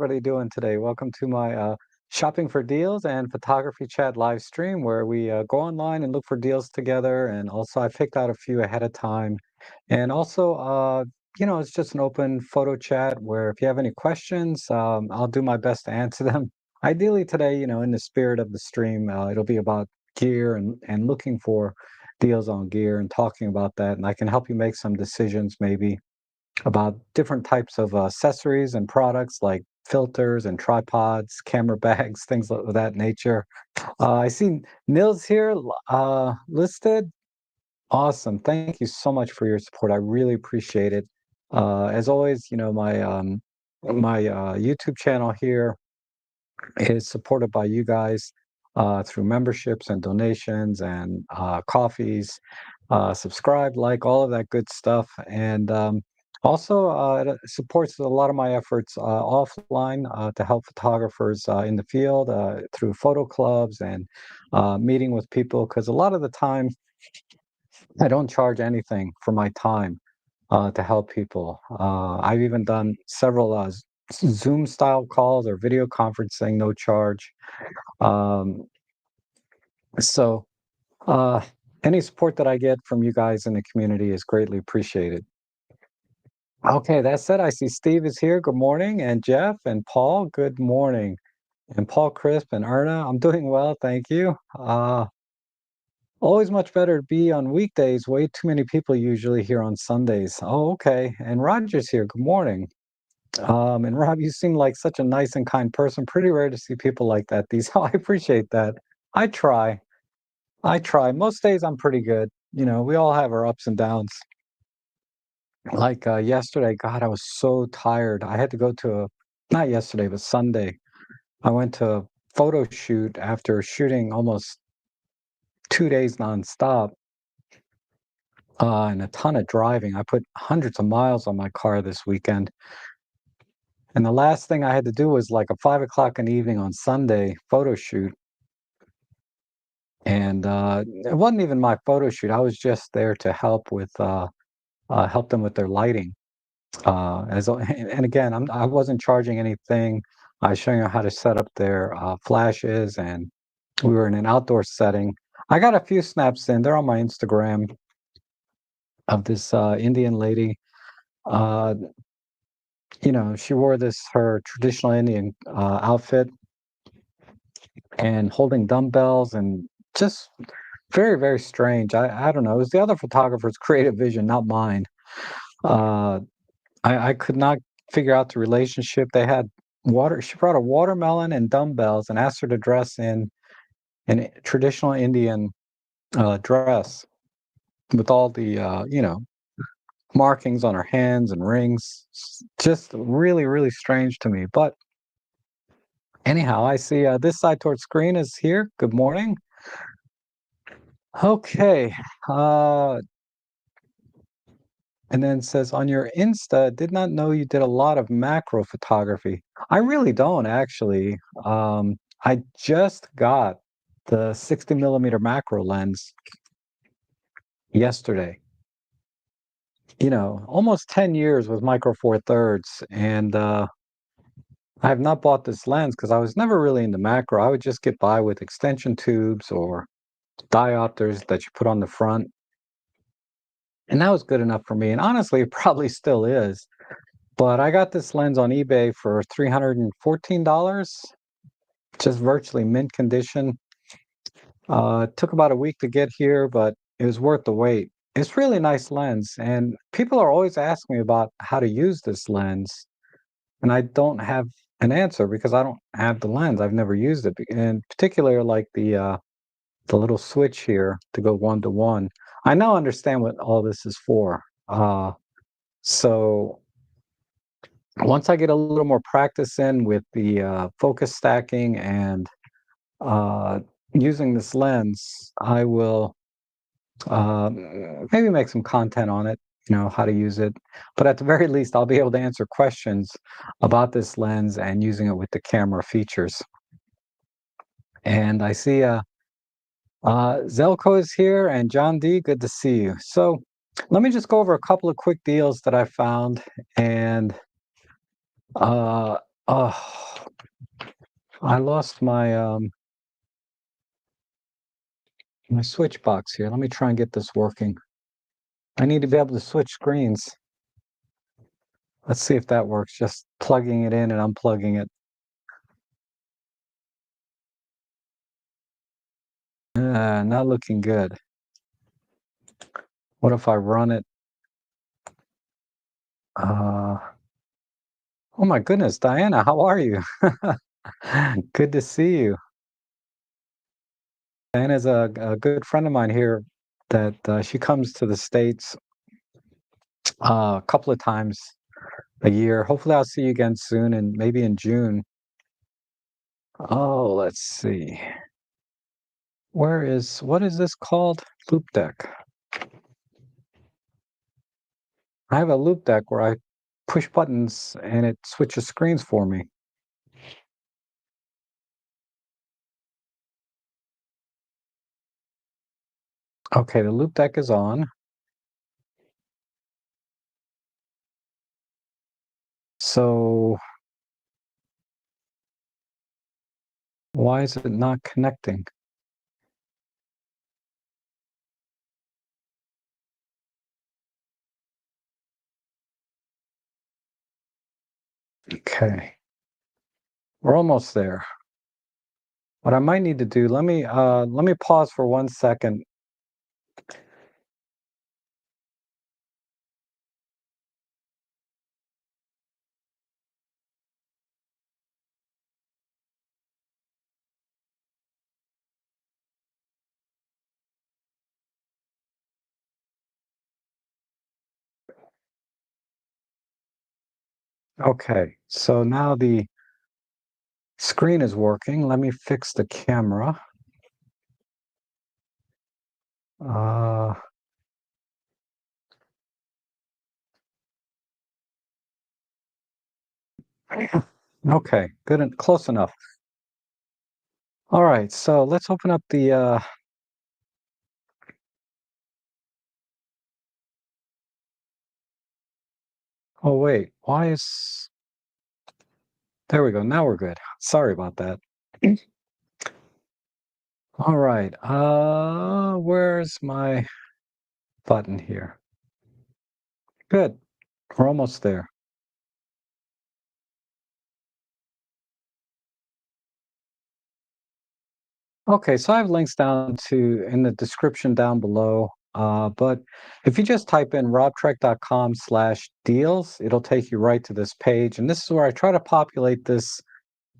Everybody doing today? Welcome to my shopping for deals and photography chat live stream where we go online and look for deals together. And also, I picked out a few ahead of time. And also, it's just an open photo chat where if you have any questions, I'll do my best to answer them. Ideally, today, in the spirit of the stream, it'll be about gear and looking for deals on gear and talking about that. And I can help you make some decisions maybe about different types of accessories and products like filters and tripods, camera bags, things of that nature. I see Nils here listed. Awesome. Thank you so much for your support. I really appreciate it. As always, my YouTube channel here is supported by you guys through memberships and donations and coffees. Subscribe, like, all of that good stuff. And also, it supports a lot of my efforts offline to help photographers in the field through photo clubs and meeting with people. Because a lot of the time, I don't charge anything for my time to help people. I've even done several Zoom style calls or video conferencing, no charge. Um, so, uh, any support that I get from you guys in the community is greatly appreciated. Okay, that said, I see Steve is here. Good morning. And Jeff and Paul, good morning. And Paul Crisp and Erna, I'm doing well, thank you. Always much better to be on weekdays. Way too many people usually here on Sundays. Oh, okay. And Roger's here. Good morning. And Rob, you seem like such a nice and kind person. Pretty rare to see people like that these. I appreciate that. I try. I try. Most days I'm pretty good. We all have our ups and downs. Like yesterday, God, I was so tired. I had to go to not yesterday, but Sunday. I went to a photo shoot after shooting almost 2 days nonstop and a ton of driving. I put hundreds of miles on my car this weekend. And the last thing I had to do was like a 5 o'clock in the evening on Sunday photo shoot. And it wasn't even my photo shoot. I was just there to help them with their lighting. And again, I wasn't charging anything. I was showing them how to set up their flashes, and we were in an outdoor setting. I got a few snaps in. They're on my Instagram of this Indian lady. Uh, she wore her traditional Indian outfit and holding dumbbells and just very, very strange. I don't know. It was the other photographer's creative vision, not mine. Uh, I could not figure out the relationship. They had water. She brought a watermelon and dumbbells and asked her to dress in an traditional Indian dress with all the markings on her hands and rings. Just really, really strange to me. But anyhow, I see this side towards screen is here. Good morning. Okay. And then it says on your Insta, did not know you did a lot of macro photography. I really don't actually. I just got the 60 millimeter macro lens yesterday. Almost 10 years with micro four thirds. And I have not bought this lens because I was never really into macro. I would just get by with extension tubes or diopters that you put on the front. And that was good enough for me. And honestly, it probably still is. But I got this lens on eBay for $314, just virtually mint condition. It took about a week to get here, but it was worth the wait. It's really nice lens, and people are always asking me about how to use this lens, and I don't have an answer because I don't have the lens. I've never used it, in particular, like the little switch here to go 1-to-1. I now understand what all this is for. So once I get a little more practice in with the focus stacking and uh, using this lens, I will maybe make some content on it, how to use it. But at the very least, I'll be able to answer questions about this lens and using it with the camera features. And I see Zelko is here and John D, good to see you. So let me just go over a couple of quick deals that I found. And Oh, I lost my switch box here. Let me try and get this working. I need to be able to switch screens. Let's see if that works. Just plugging it in and unplugging it. Not looking good. What if I run it? Uh, oh my goodness, Diana, how are you? Good to see you. Diana's a good friend of mine here that she comes to the States a couple of times a year. Hopefully, I'll see you again soon and maybe in June. Oh, let's see. What is this called? Loop deck. I have a loop deck where I push buttons and it switches screens for me. Okay, the loop deck is on. So why is it not connecting? Okay, we're almost there. What I might need to do, let me pause for 1 second. Okay, so now the screen is working. Let me fix the camera. Uh, okay, good and close enough. All right, so let's open up the oh wait, why is there we go. Now we're good. Sorry about that. All right. Where's my button here? Good. We're almost there. Okay, so I have links down to in the description down below. But if you just type in robtrek.com/deals, it'll take you right to this page. And this is where I try to populate this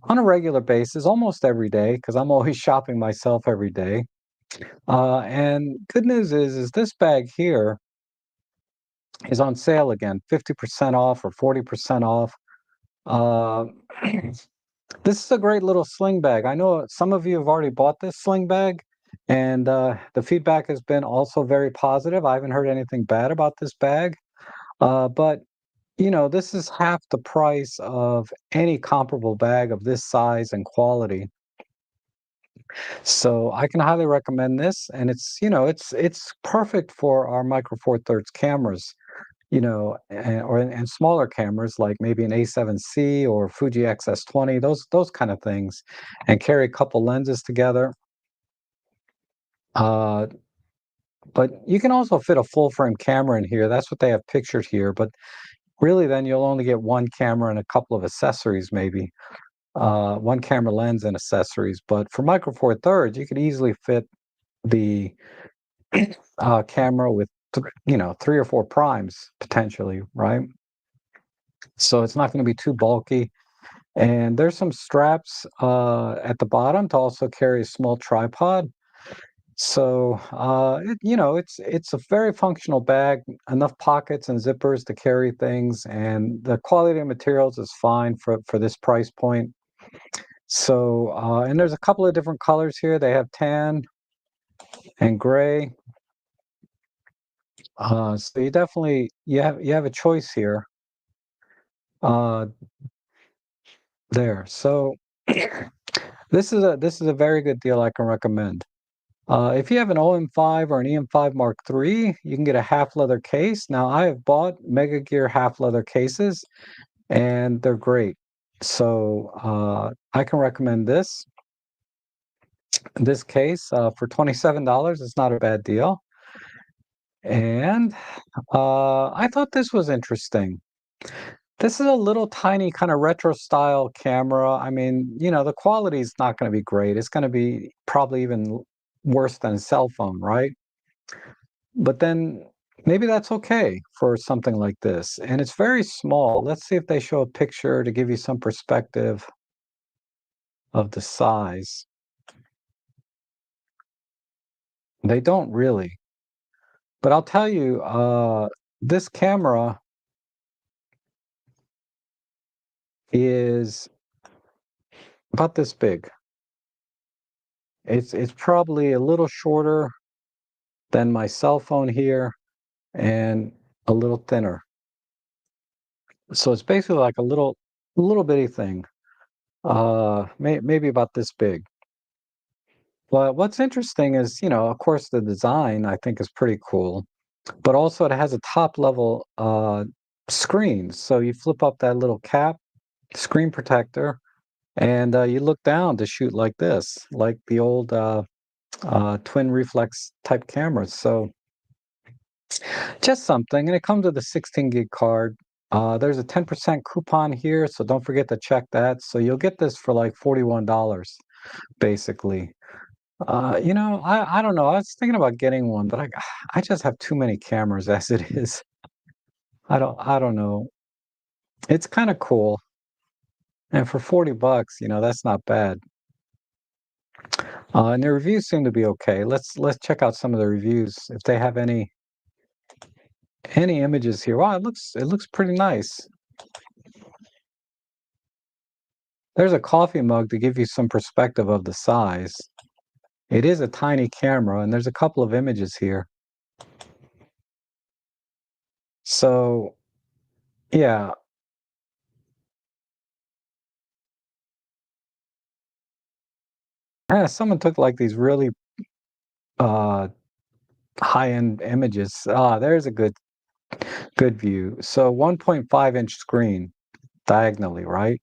on a regular basis, almost every day, because I'm always shopping myself every day. And good news is this bag here is on sale again, 50% off or 40% off. Uh, this is a great little sling bag. I know some of you have already bought this sling bag, and the feedback has been also very positive. I haven't heard anything bad about this bag. But you know, this is half the price of any comparable bag of this size and quality. So I can highly recommend this, and it's you know it's perfect for our Micro Four Thirds cameras. You know, and smaller cameras like maybe an A7C or Fuji XS20, those kind of things, and carry a couple lenses together. Uh, but you can also fit a full frame camera in here. That's what they have pictured here. But really, then you'll only get one camera and a couple of accessories, maybe one camera lens and accessories. But for Micro Four Thirds, you could easily fit the camera with you know 3 or 4 primes potentially, right? So it's not going to be too bulky. And there's some straps at the bottom to also carry a small tripod. So you know, it's a very functional bag, enough pockets and zippers to carry things, and the quality of materials is fine for this price point. So and there's a couple of different colors here. They have tan and gray. So you definitely you have a choice here. Uh, there. So this is a very good deal I can recommend. If you have an OM5 or an EM5 Mark III, you can get a half leather case. Now, I have bought Mega Gear half leather cases, and they're great. So I can recommend this case for $27. It's not a bad deal. And I thought this was interesting. This is a little tiny kind of retro style camera. I mean, the quality is not going to be great. It's going to be probably even worse than a cell phone, right? But then maybe that's okay for something like this. And it's very small. Let's see if they show a picture to give you some perspective of the size. They don't really. But I'll tell you, this camera is about this big. It's probably a little shorter than my cell phone here and a little thinner. So it's basically like a little bitty thing. Maybe about this big. But what's interesting is, of course, the design I think is pretty cool, but also it has a top level screen. So you flip up that little cap, screen protector, and you look down to shoot like this, like the old twin reflex type cameras. So just something, and it comes with a 16 gig card. There's a 10% coupon here, so don't forget to check that. So you'll get this for like $41, basically. I don't know. I was thinking about getting one, but I just have too many cameras as it is. I don't know. It's kind of cool, and for 40 bucks, that's not bad. And the reviews seem to be okay. Let's check out some of the reviews if they have any images here. Wow, it looks pretty nice. There's a coffee mug to give you some perspective of the size. It is a tiny camera, and there's a couple of images here. So, yeah, someone took like these really uh, high-end images. There's a good view. So 1.5-inch screen diagonally, right?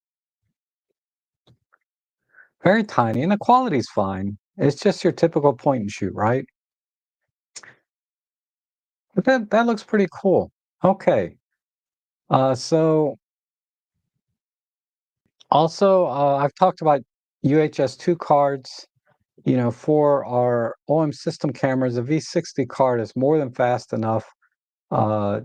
Very tiny, and the quality's fine. It's just your typical point and shoot, right? But that looks pretty cool. Okay. So also, I've talked about UHS-2 cards. For our OM system cameras, a V60 card is more than fast enough. Uh,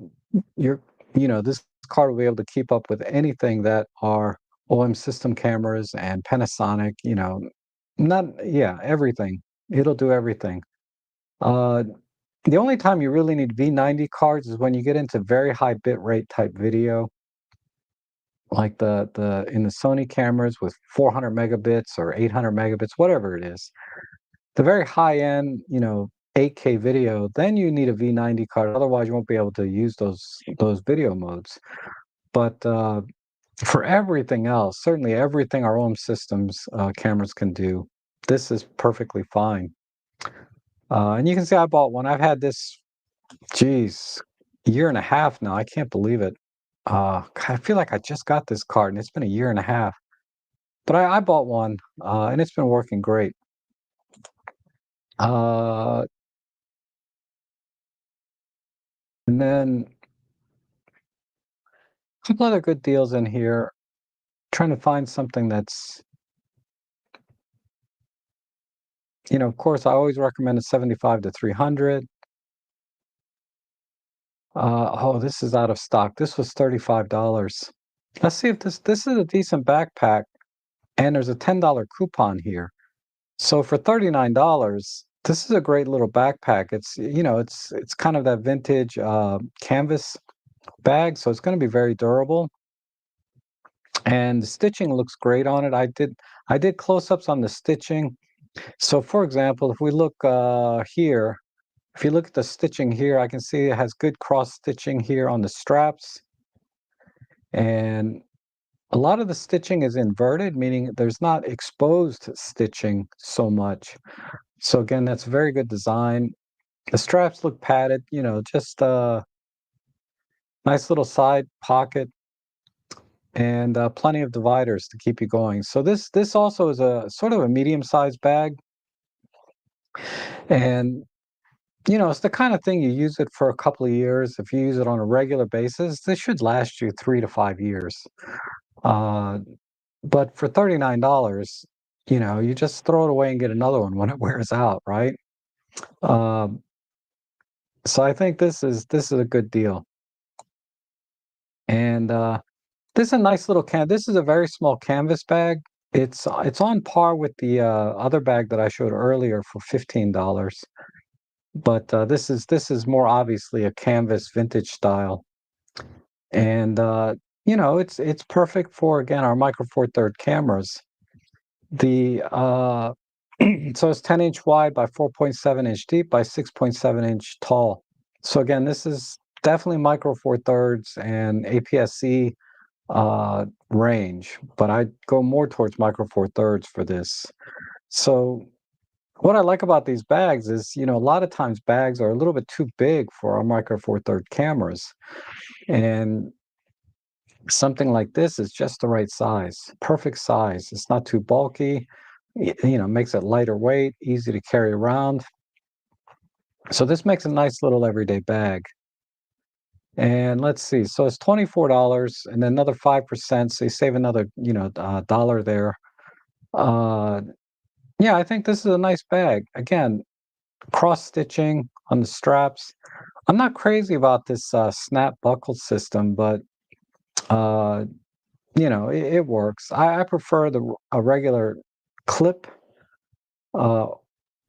you're, this card will be able to keep up with anything that our OM system cameras and Panasonic, not, yeah, everything. It'll do everything. Uh, the only time you really need V90 cards is when you get into very high bit rate type video, like the in the Sony cameras with 400 megabits or 800 megabits, whatever it is. The very high end, 8K video, then you need a V90 card. Otherwise, you won't be able to use those video modes. But for everything else, certainly everything our own systems cameras can do, this is perfectly fine. And you can see I bought one. I've had this, geez, year and a half now. I can't believe it. I feel like I just got this card, and it's been a year and a half. But I bought one, and it's been working great. Uh, and then a couple other good deals in here. Trying to find something that's, of course, I always recommend a 75 to 300. Oh, this is out of stock. This was $35. Let's see if this is a decent backpack, and there's a $10 coupon here. So for $39, this is a great little backpack. It's kind of that vintage canvas bag, so it's going to be very durable. And the stitching looks great on it. I did close-ups on the stitching. So for example, if we look here, if you look at the stitching here, I can see it has good cross stitching here on the straps. And a lot of the stitching is inverted, meaning there's not exposed stitching so much. So again, that's very good design. The straps look padded, just a nice little side pocket. and plenty of dividers to keep you going. So this also is a sort of a medium-sized bag, and it's the kind of thing you use it for a couple of years. If you use it on a regular basis, this should last you 3 to 5 years. Uh, but for $39, you just throw it away and get another one when it wears out, right? Um, so I think this is a good deal. And this is a nice little can. This is a very small canvas bag. It's on par with the other bag that I showed earlier for $15. But this is more obviously a canvas vintage style, and it's perfect for again our Micro Four Third cameras. The so it's 10-inch wide by 4.7-inch deep by 6.7-inch tall. So again, this is definitely Micro Four Thirds and APS-C range, but I go more towards Micro Four Thirds for this. So what I like about these bags is, a lot of times bags are a little bit too big for our Micro Four Third cameras, and something like this is just the right size, perfect size. It's not too bulky, makes it lighter weight, easy to carry around. So this makes a nice little everyday bag. And let's see, so it's $24 and then another 5%, so you save another, dollar there. Uh, yeah, I think this is a nice bag. Again, cross stitching on the straps. I'm not crazy about this snap buckle system, but uh, it works. I prefer a regular clip uh,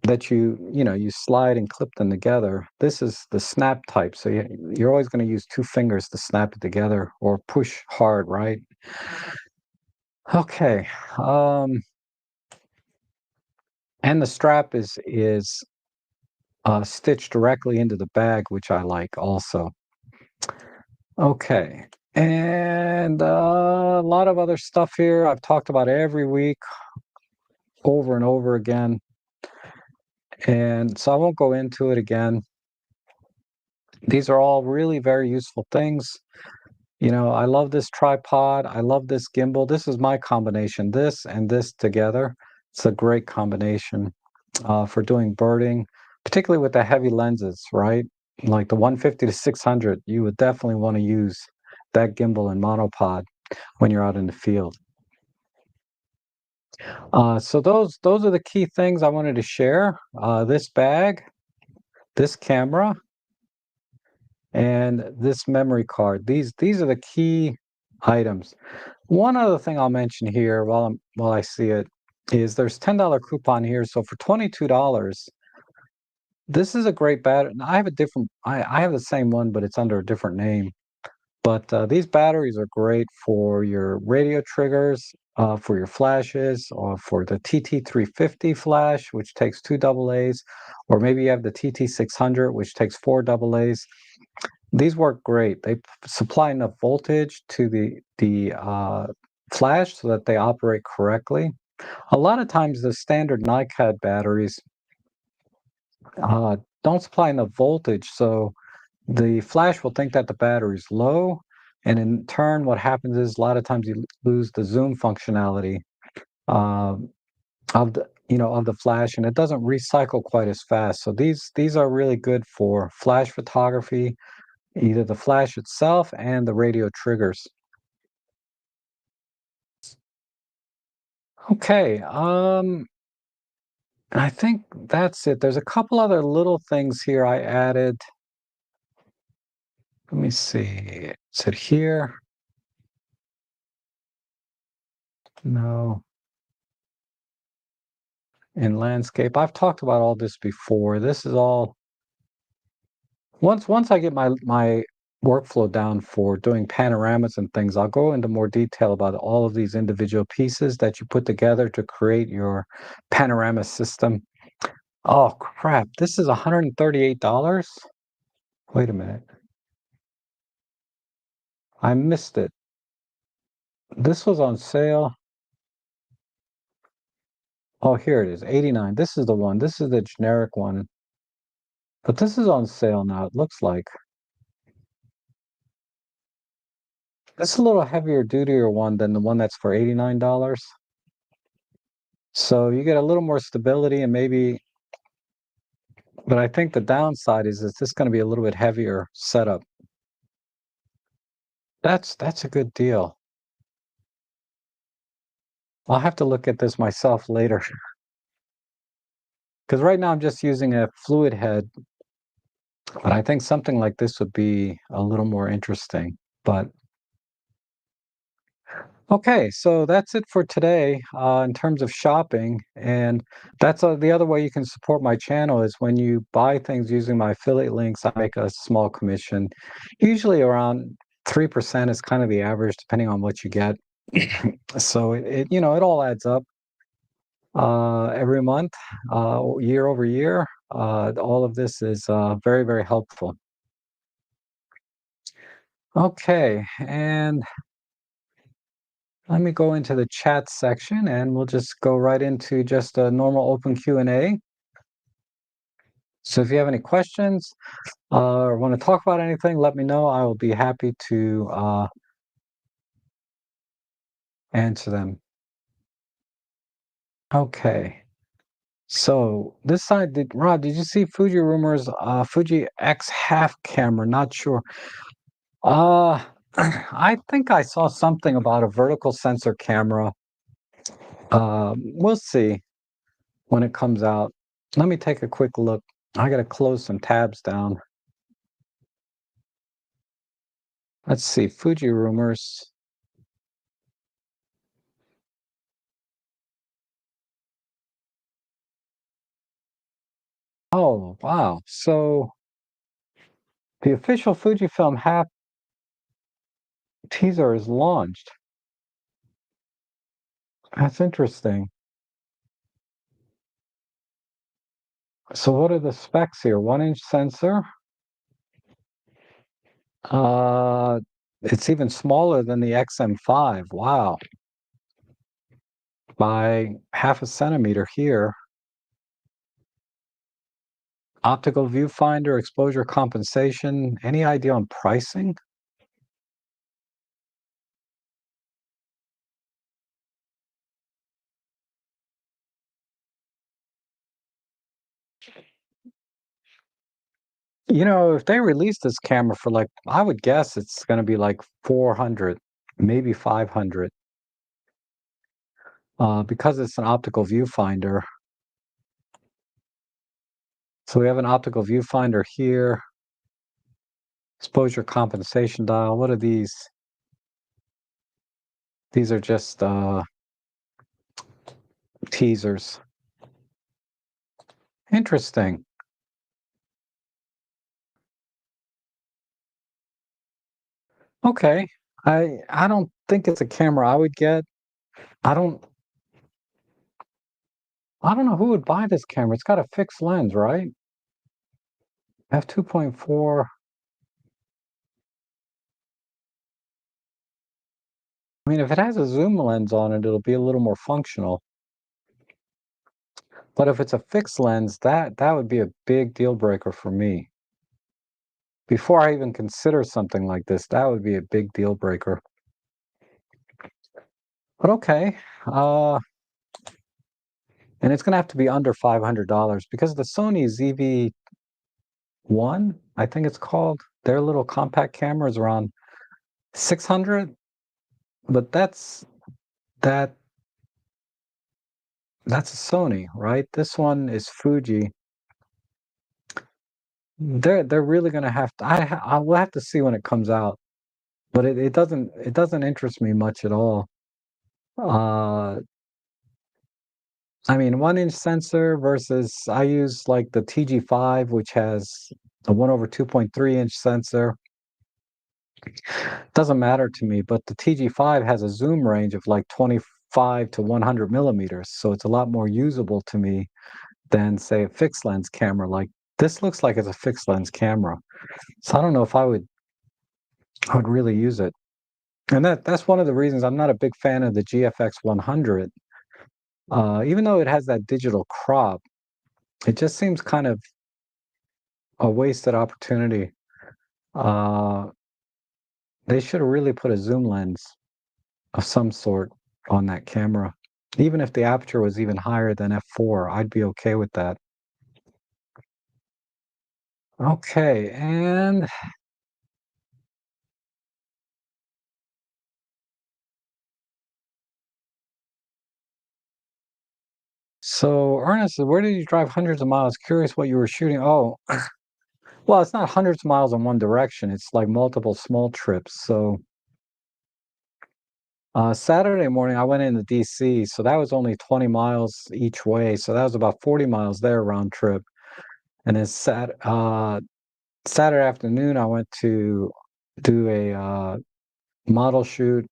that you slide and clip them together. This is the snap type, so you're always going to use two fingers to snap it together or push hard, right? Okay. Um, and the strap is stitched directly into the bag, which I like also. Okay. And a lot of other stuff here I've talked about every week over and over again. And so I won't go into it again. These are all really very useful things. I love this tripod. I love this gimbal. This is my combination, this and this together. It's a great combination for doing birding, particularly with the heavy lenses, right? Like the 150 to 600, you would definitely want to use that gimbal and monopod when you're out in the field. So those are the key things I wanted to share. This bag, this camera, and this memory card. These are the key items. One other thing I'll mention here while I see it is there's $10 coupon here. So for $22, this is a great battery. I have a different. I have the same one, but it's under a different name. But these batteries are great for your radio triggers, for your flashes, or for the TT350 flash, which takes two AA's, or maybe you have the TT600, which takes four AA's. These work great. They supply enough voltage to the flash so that they operate correctly. A lot of times, the standard NiCad batteries uh, don't supply enough voltage, so the flash will think that the battery is low, and in turn, what happens is a lot of times you lose the zoom functionality uh, of the flash, and it doesn't recycle quite as fast. So these are really good for flash photography, either the flash itself and the radio triggers. Okay, I think that's it. There's a couple other little things here I added. Let me see. Is it here? No. In landscape. I've talked about all this before. This is all once I get my workflow down for doing panoramas and things, I'll go into more detail about all of these individual pieces that you put together to create your panorama system. Oh crap, this is $138? Wait a minute. I missed it. This was on sale. Oh, here it is, 89. This is the one. This is the generic one. But this is on sale now, it looks like. It's a little heavier dutier one than the one that's for $89. So you get a little more stability and maybe, but I think the downside is it's just gonna be a little bit heavier setup. That's a good deal. I'll have to look at this myself later because right now I'm just using a fluid head, but I think something like this would be a little more interesting. But okay, so that's it for today in terms of shopping. And that's the other way you can support my channel is when you buy things using my affiliate links, I make a small commission. Usually around 3% is kind of the average, depending on what you get. So it all adds up every month, year over year. All of this is very, very helpful. Okay, and let me go into the chat section and we'll just go right into just a normal open Q&A. So if you have any questions or want to talk about anything, let me know. I will be happy to answer them. Okay. So this side, Rod, did you see Fuji rumors? Fuji X half camera, not sure. Uh, I think I saw something about a vertical sensor camera. We'll see when it comes out. Let me take a quick look. I gotta close some tabs down. Let's see, Fuji rumors. Oh, wow. So the official Fujifilm half teaser is launched. That's interesting. So what are the specs here? 1-inch sensor. Uh, it's even smaller than the XM5. Wow. By half a centimeter here. Optical viewfinder, exposure compensation. Any idea on pricing? If they release this camera for like, I would guess it's going to be like 400, maybe 500, because it's an optical viewfinder. So we have an optical viewfinder here, exposure compensation dial. What are these? These are just teasers. Interesting. Okay. I don't think it's a camera I would get. I don't I don't know who would buy this camera. It's got a fixed lens, right? F2.4. I mean, if it has a zoom lens on it, it'll be a little more functional. But if it's a fixed lens, that would be a big deal breaker for me. Before I even consider something like this, that would be a big deal breaker. But okay. And it's gonna have to be under $500 because the Sony ZV-1, I think it's called, their little compact camera is around 600, but that that's a Sony, right? This one is Fuji. They're really gonna have to. I will have to see when it comes out, but it doesn't interest me much at all. Uh, I mean, 1-inch sensor versus I use like the TG5, which has a 1/2.3 inch sensor. Doesn't matter to me, but the TG5 has a zoom range of like 25 to 100 millimeters, so it's a lot more usable to me than say a fixed lens camera. Like this looks like it's a fixed lens camera, so I don't know if I would really use it. And that's one of the reasons I'm not a big fan of the GFX 100. Even though it has that digital crop, it just seems kind of a wasted opportunity. Uh, they should have really put a zoom lens of some sort on that camera. Even if the aperture was even higher than f4, I'd be okay with that. Okay, and so Ernest, where did you drive hundreds of miles? Curious what you were shooting. Oh, well, it's not hundreds of miles in one direction. It's like multiple small trips. So Saturday morning, I went into DC, so that was only 20 miles each way. So that was about 40 miles there round trip. And then Saturday afternoon, I went to do a model shoot.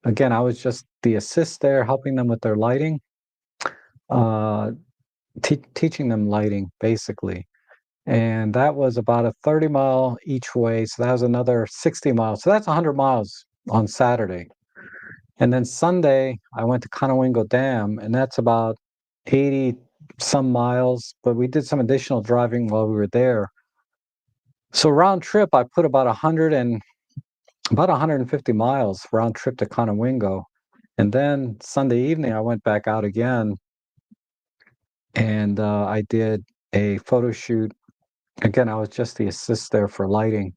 Again, I was just the assist there, helping them with their lighting, uh, teaching them lighting basically. And that was about a 30-mile each way. So that was another 60 miles. So that's 100 miles on Saturday. And then Sunday, I went to Conowingo Dam, and that's about 80 some miles, but we did some additional driving while we were there. So round trip, I put about 150 miles round trip to Conowingo. And then Sunday evening, I went back out again and I did a photo shoot. Again, I was just the assist there for lighting.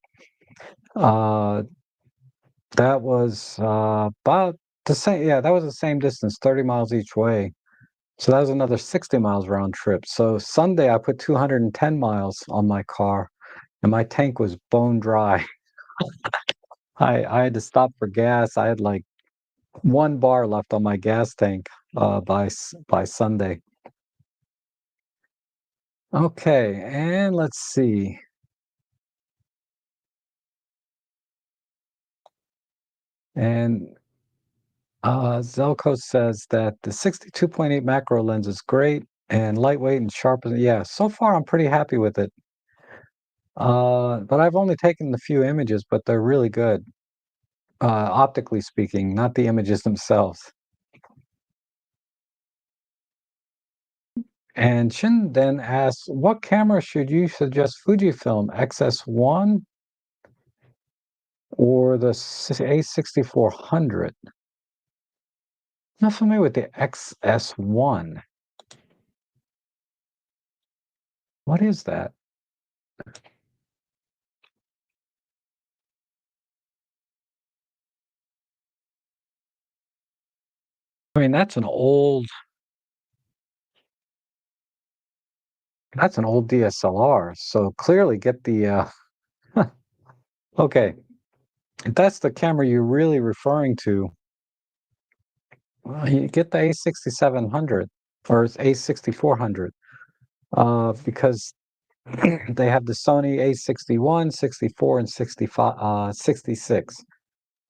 Uh, that was about the same. Yeah, that was the same distance, 30 miles each way. So that was another 60 miles round trip. So Sunday, I put 210 miles on my car and my tank was bone dry. I had to stop for gas. I had like 1 bar left on my gas tank by Sunday. Okay, and let's see. And Zelko says that the 62.8 macro lens is great and lightweight and sharp. Yeah, so far I'm pretty happy with it. But I've only taken a few images, but they're really good, optically speaking, not the images themselves. And Shin then asks, what camera should you suggest Fujifilm, XS1 or the A6400? Not familiar with the XS1. What is that? I mean, that's an old DSLR. So clearly get the okay. If that's the camera you're really referring to, well, you get the A6700 or A6400 because they have the Sony A61, 64, and 65, 66.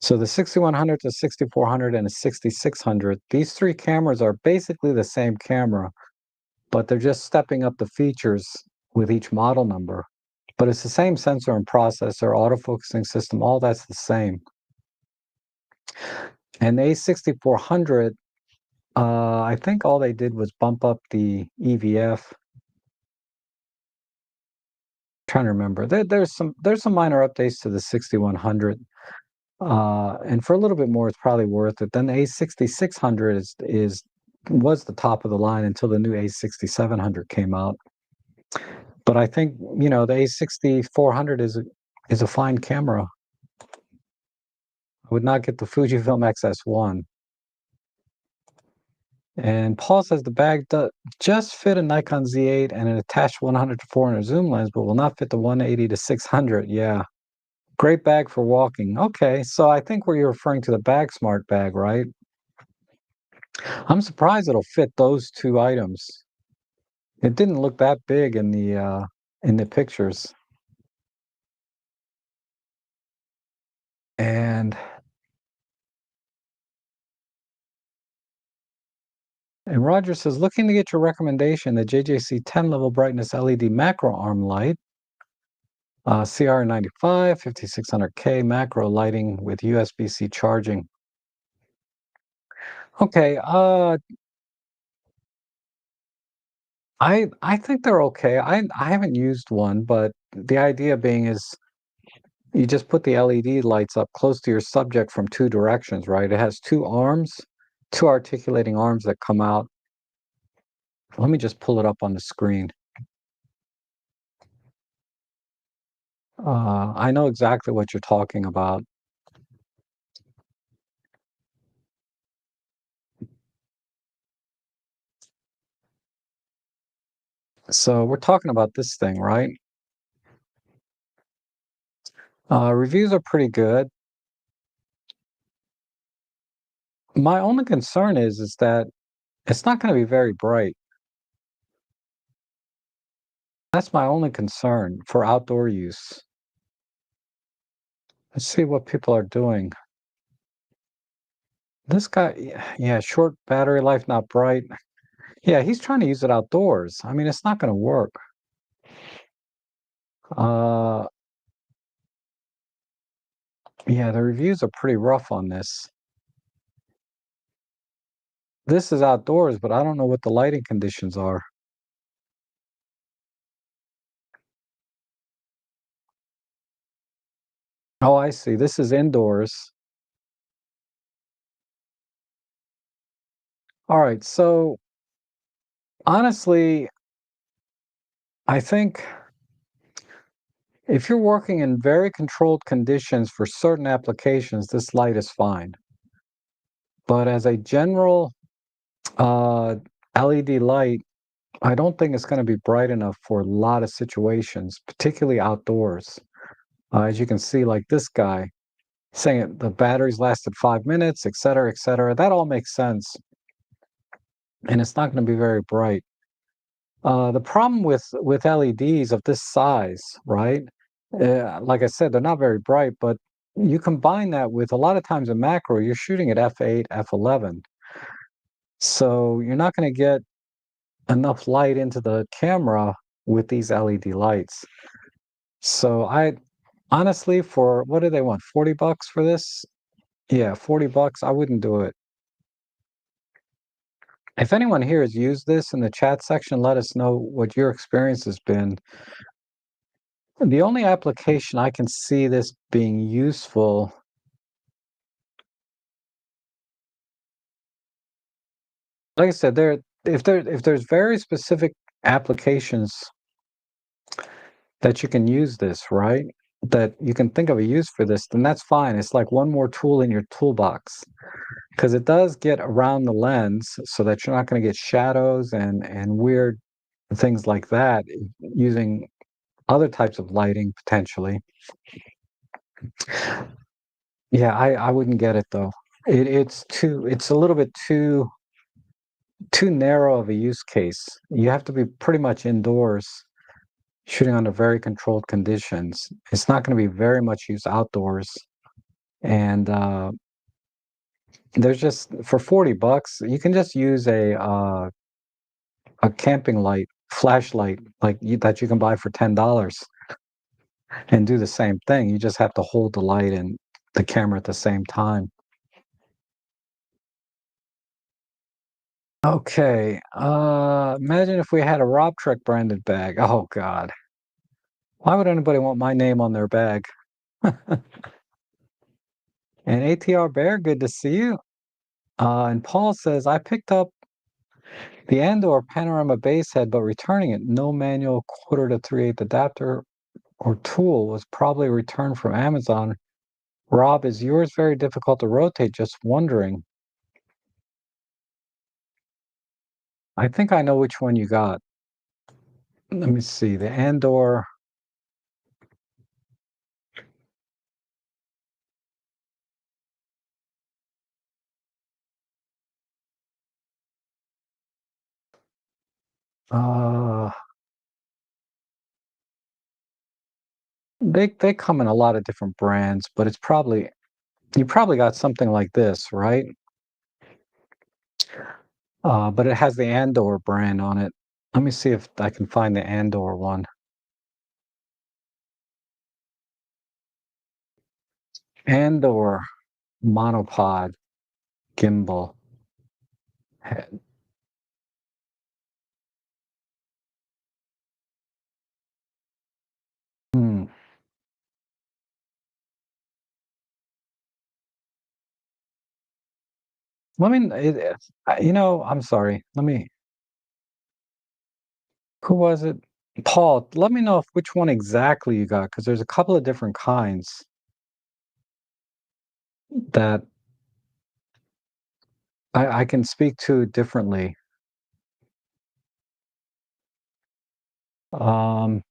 So the 6100, the 6400, and the 6600, these three cameras are basically the same camera, but they're just stepping up the features with each model number. But it's the same sensor and processor, autofocusing system, all that's the same. And the A6400, I think all they did was bump up the EVF. Trying to remember. There's some minor updates to the 6100. And for a little bit more, it's probably worth it. Then the A6600 was the top of the line until the new A6700 came out. But I think, the A6400 is a fine camera. I would not get the Fujifilm XS1. And Paul says the bag does just fit a Nikon Z8 and an attached 100 to 400 zoom lens, but will not fit the 180 to 600. Yeah, great bag for walking. Okay, so I think where you're referring to the Bag Smart bag, right? I'm surprised it'll fit those two items. It didn't look that big in the pictures. And and Roger says, looking to get your recommendation, the JJC 10 level brightness LED macro arm light, CR95, 5600K macro lighting with USB-C charging. Okay, I think they're okay. I haven't used one, but the idea being is You just put the LED lights up close to your subject from two directions, right? It has two arms, two articulating arms that come out. Let me just pull it up on the screen. I know exactly what you're talking about. So we're talking about this thing, right? Reviews are pretty good. My only concern is that it's not going to be very bright. That's my only concern for outdoor use. Let's see what people are doing. This guy, yeah, short battery life, not bright. Yeah, he's trying to use it outdoors. I mean, it's not going to work. Uh, yeah, the reviews are pretty rough on this. This is outdoors, but I don't know what the lighting conditions are. Oh, I see. This is indoors. All right. So honestly, I think if you're working in very controlled conditions for certain applications, this light is fine. But as a general uh, LED light, I don't think it's going to be bright enough for a lot of situations, particularly outdoors. As you can see, like this guy saying the batteries lasted 5 minutes, et cetera, et cetera. That all makes sense, and it's not going to be very bright. The problem with LEDs of this size, right? Like I said, they're not very bright, but you combine that with a lot of times in macro, you're shooting at f8, f11, so you're not going to get enough light into the camera with these LED lights. So I honestly, for what do they want? 40 bucks for this? Yeah, 40 bucks. I wouldn't do it. If anyone here has used this in the chat section, let us know what your experience has been. The only application I can see this being useful, like I said, if there's very specific applications that you can use this, right? That you can think of a use for this, then that's fine. It's like one more tool in your toolbox because it does get around the lens so that you're not going to get shadows and weird things like that using other types of lighting potentially. Yeah, I wouldn't get it though. It's a little bit too narrow of a use case. You have to be pretty much indoors, shooting under very controlled conditions. It's not going to be very much used outdoors. And there's just for 40 bucks, you can just use a camping light, flashlight, that you can buy for $10 and do the same thing. You just have to hold the light and the camera at the same time. Okay, imagine if we had a Rob Trek branded bag. Oh God, why would anybody want my name on their bag? And ATR Bear, good to see you. And Paul says, I picked up the Andor panorama base head, but returning it. No manual quarter to 3/8 adapter or tool was probably returned from Amazon. Rob, is yours very difficult to rotate? Just wondering. I think I know which one you got. Let me see. The Andor. Uh, they come in a lot of different brands, but it's probably you probably got something like this, right? But it has the Andor brand on it. Let me see if I can find the Andor one. Andor monopod gimbal head. Hmm. Let me, I'm sorry. Who was it? Paul, let me know if which one exactly you got, because there's a couple of different kinds that I can speak to differently. Um,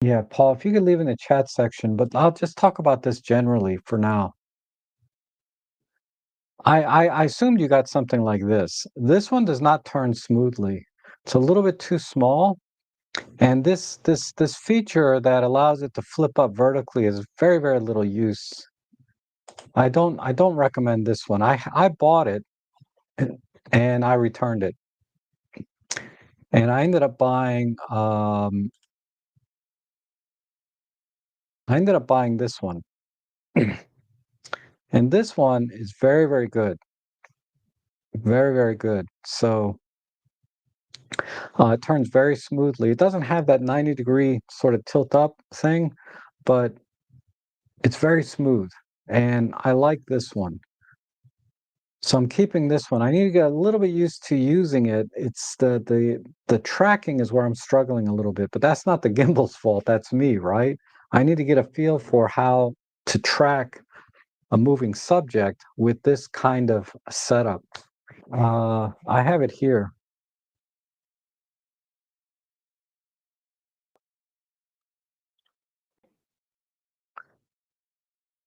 yeah, Paul, if you could leave in the chat section, but I'll just talk about this generally for now. I assumed you got something like this. This one does not turn smoothly. It's a little bit too small, and this feature that allows it to flip up vertically is very, very little use. I don't recommend this one. I bought it and I returned it. And I ended up buying this one. And this one is very, very good. Very, very good. So it turns very smoothly. It doesn't have that 90-degree sort of tilt up thing, but it's very smooth. And I like this one. So I'm keeping this one. I need to get a little bit used to using it. It's the tracking is where I'm struggling a little bit, but that's not the gimbal's fault. That's me, right? I need to get a feel for how to track a moving subject with this kind of setup. I have it here.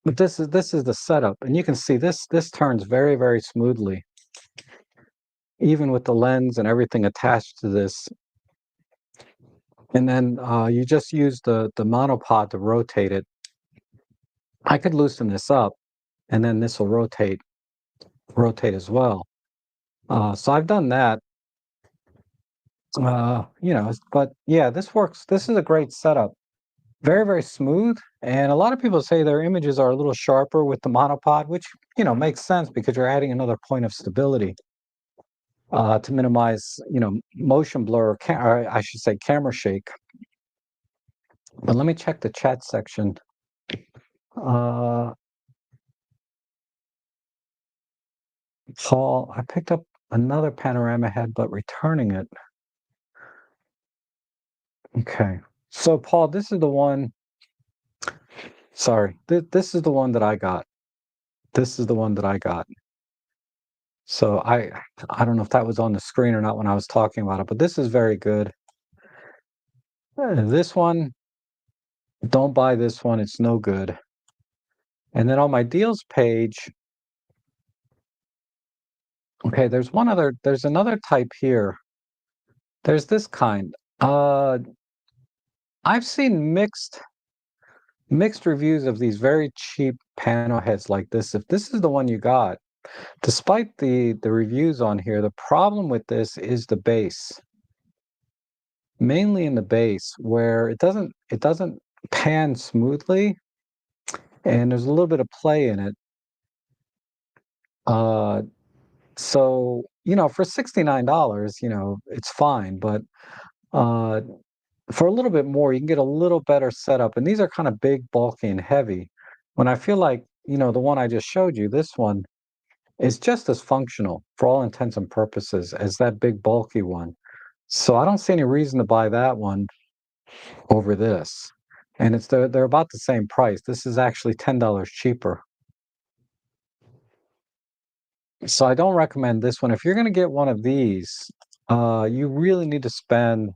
But this is the setup, and you can see this turns very, very smoothly, even with the lens and everything attached to this. And then you just use the monopod to rotate it. I could loosen this up, and then this will rotate as well. So I've done that. But yeah, this works. This is a great setup. Very, very smooth. And a lot of people say their images are a little sharper with the monopod, which, makes sense because you're adding another point of stability to minimize, motion blur, or I should say camera shake. But let me check the chat section. Uh, Paul, I picked up another panorama head, but returning it. Okay. So, Paul, this is the one. Sorry, this is the one that I got. This is the one that I got. So I don't know if that was on the screen or not when I was talking about it, but this is very good. This one, don't buy this one, it's no good. And then on my deals page, okay, there's another type here. There's this kind. Uh, I've seen mixed reviews of these very cheap panel heads like this. If this is the one you got, despite the reviews on here, the problem with this is the base. Mainly in the base where it doesn't pan smoothly and there's a little bit of play in it. Uh, so, for $69, it's fine, but uh, for a little bit more, you can get a little better setup. And these are kind of big, bulky, and heavy. When I feel like, the one I just showed you, this one is just as functional for all intents and purposes as that big, bulky one. So I don't see any reason to buy that one over this. And they're about the same price. This is actually $10 cheaper. So I don't recommend this one. If you're going to get one of these, you really need to spend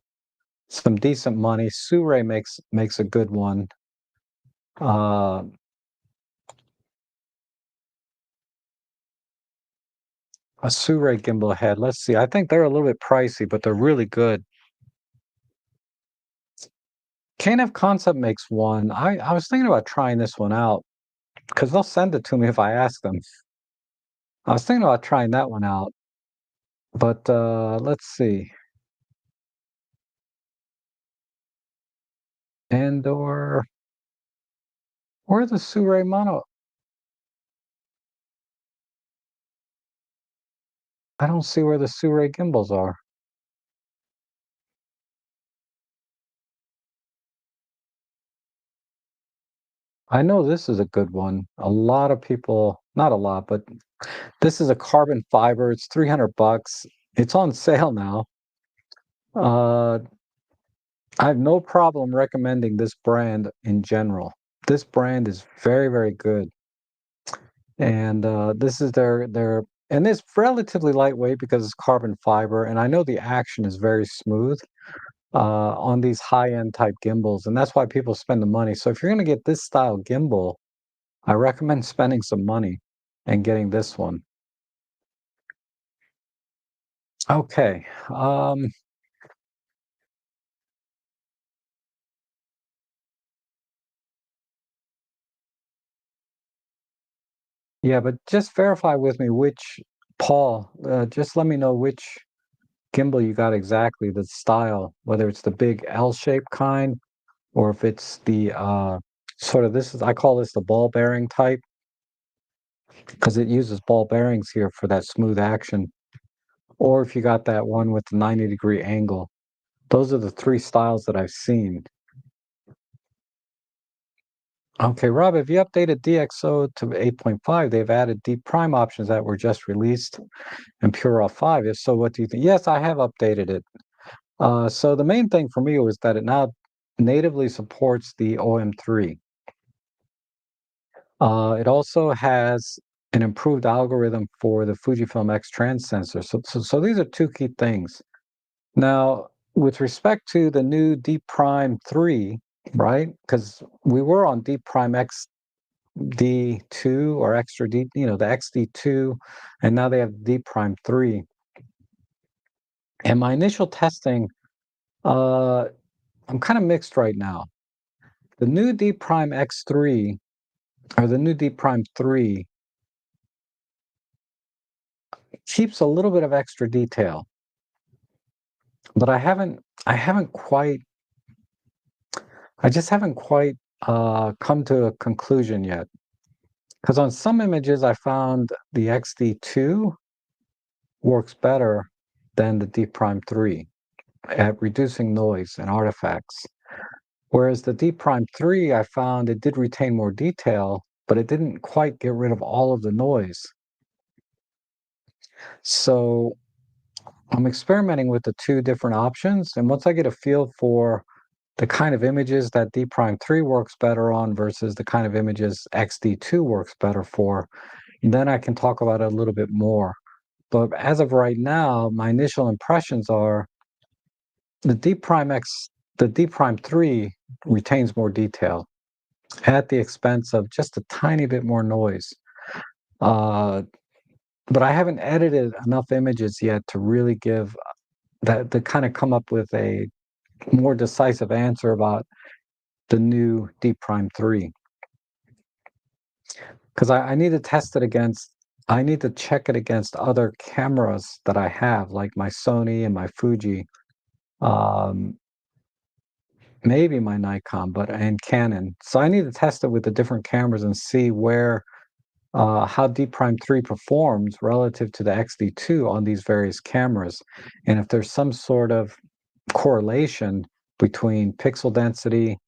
some decent money. Sure makes a good one. Uh, a Sure gimbal head. Let's see. I think they're a little bit pricey, but they're really good. KNF Concept makes one. I was thinking about trying this one out because they'll send it to me if I ask them. I was thinking about trying that one out, but let's see. And where are the Sure mono? I don't see where the Sure gimbals are. I know this is a good one. A lot of people, not a lot, but this is a carbon fiber. It's 300 bucks. It's on sale now. Uh, I have no problem recommending this brand in general. This brand is very, very good. And this is their and it's relatively lightweight because it's carbon fiber, and I know the action is very smooth on these high-end type gimbals, and that's why people spend the money. So if you're going to get this style gimbal, I recommend spending some money and getting this one. Okay. Yeah, but just verify with me which Paul, just let me know which gimbal you got exactly, the style, whether it's the big L-shaped kind or if it's the sort of this is I call this the ball bearing type because it uses ball bearings here for that smooth action. Or if you got that one with the 90-degree angle. Those are the three styles that I've seen. Okay, Rob, have you updated DxO to 8.5? They've added deep prime options that were just released in Pure 5. If so, what do you think? Yes, I have updated it. So the main thing for me was that it now natively supports the OM3. It also has an improved algorithm for the Fujifilm X trans sensor. So these are two key things. Now, with respect to the new Deep Prime 3, right? Because we were on Deep Prime XD2 or Extra D, the XD2, and now they have Deep Prime 3. And my initial testing, uh, I'm kind of mixed right now. The new Deep Prime X3 or the new Deep Prime 3 keeps a little bit of extra detail, but I just haven't quite come to a conclusion yet. Because on some images, I found the XD2 works better than the Deep Prime 3 at reducing noise and artifacts. Whereas the Deep Prime 3, I found it did retain more detail, but it didn't quite get rid of all of the noise. So I'm experimenting with the two different options. And once I get a feel for the kind of images that D prime 3 works better on versus the kind of images XD2 works better for, then I can talk about it a little bit more. But as of right now, my initial impressions are the D prime X, the D prime 3 retains more detail at the expense of just a tiny bit more noise. Uh, but I haven't edited enough images yet to really give that to kind of come up with a more decisive answer about the new D prime 3. Because I need to test it against I need to check it against other cameras that I have, like my Sony and my Fuji, um, maybe my Nikon, but and Canon. So I need to test it with the different cameras and see where how D Prime 3 performs relative to the XD2 on these various cameras. And if there's some sort of correlation between pixel density,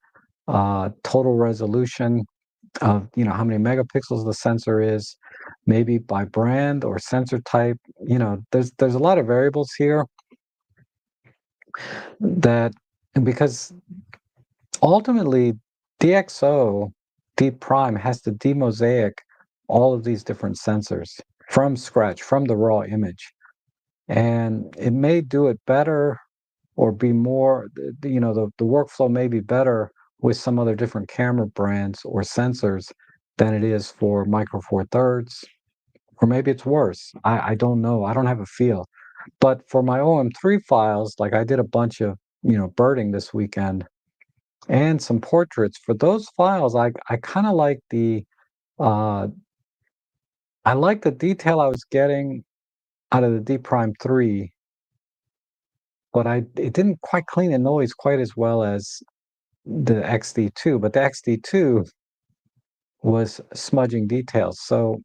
total resolution, of how many megapixels the sensor is, maybe by brand or sensor type. There's a lot of variables here that because ultimately DxO Deep Prime has to demosaic all of these different sensors from scratch, from the raw image. And it may do it better or be more, the workflow may be better with some other different camera brands or sensors than it is for Micro Four Thirds, or maybe it's worse. I don't know. I don't have a feel. But for my OM3 files, like I did a bunch of, birding this weekend and some portraits. For those files, I kind of like uh I like the detail I was getting out of the D Prime 3, but it didn't quite clean the noise quite as well as the XD2, but the XD2 was smudging details. So,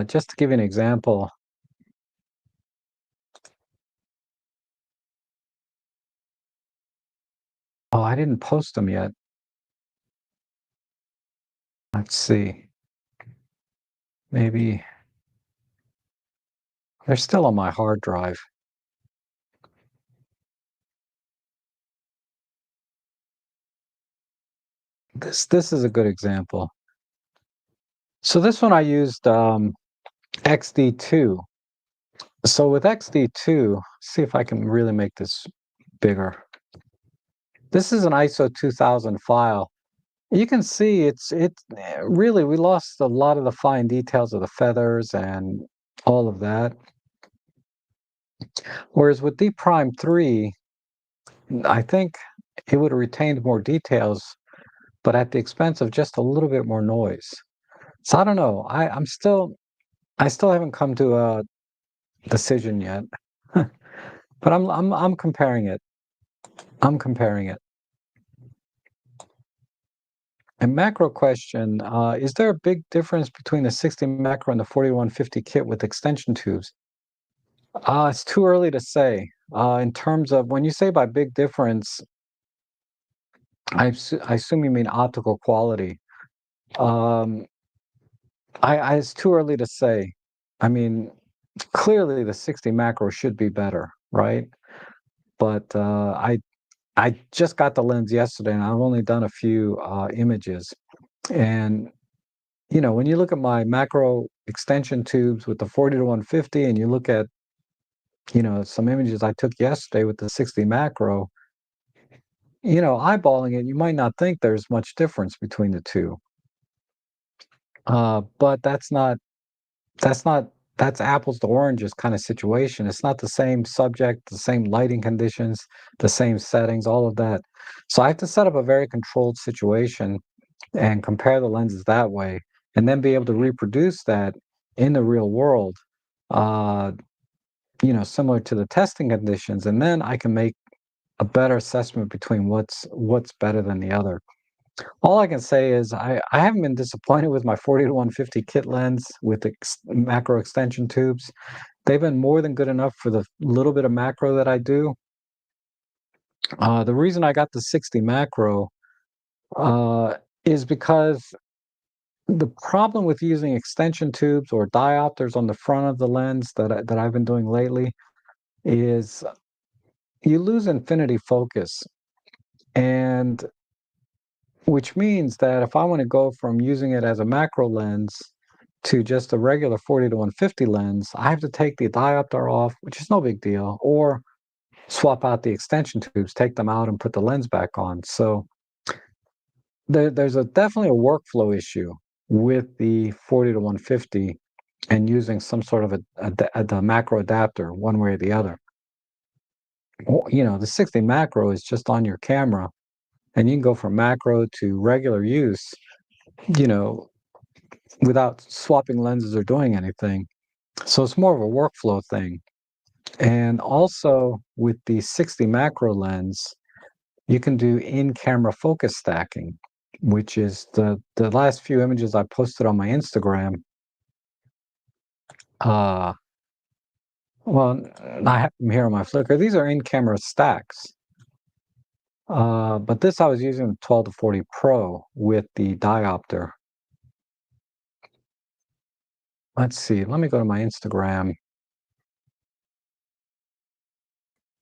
just to give you an example, oh, I didn't post them yet. Let's see. Maybe they're still on my hard drive. This is a good example. So this one I used XD2. So with XD2, see if I can really make this bigger. This is an ISO 2000 file. You can see really we lost a lot of the fine details of the feathers and all of that. Whereas with D prime 3, I think it would have retained more details, but at the expense of just a little bit more noise. So I don't know. I still haven't come to a decision yet. But I'm comparing it. I'm comparing it. And macro question, is there a big difference between the 60 macro and the 4150 kit with extension tubes? It's too early to say. In terms of when you say by big difference, I assume you mean optical quality. Um, it's too early to say. I mean, clearly the 60 macro should be better, right? But I just got the lens yesterday, and I've only done a few images. And when you look at my macro extension tubes with the 40 to 150, and you look at some images I took yesterday with the 60 macro, eyeballing it, you might not think there's much difference between the two. But that's not that's apples to oranges kind of situation. It's not the same subject, the same lighting conditions, the same settings, all of that. So I have to set up a very controlled situation and compare the lenses that way, and then be able to reproduce that in the real world, uh, similar to the testing conditions, and then I can make a better assessment between what's better than the other. All I can say is I haven't been disappointed with my 40 to 150 kit lens with macro extension tubes. They've been more than good enough for the little bit of macro that I do. The reason I got the 60 macro uh, is because the problem with using extension tubes or diopters on the front of the lens that I've been doing lately is you lose infinity focus, and which means that if I want to go from using it as a macro lens to just a regular 40 to 150 lens, I have to take the diopter off, which is no big deal, or swap out the extension tubes, take them out, and put the lens back on. So there's definitely a workflow issue with the 40 to 150 and using some sort of the macro adapter one way or the other. The 60 macro is just on your camera, and you can go from macro to regular use, you know, without swapping lenses or doing anything. So it's more of a workflow thing. And also with the 60 macro lens, you can do in-camera focus stacking, which is the last few images I posted on my Instagram. Uh, well, I have them here on my Flickr. These are in-camera stacks. But this I was using the 12 to 40 Pro with the diopter. Let's see. Let me go to my Instagram.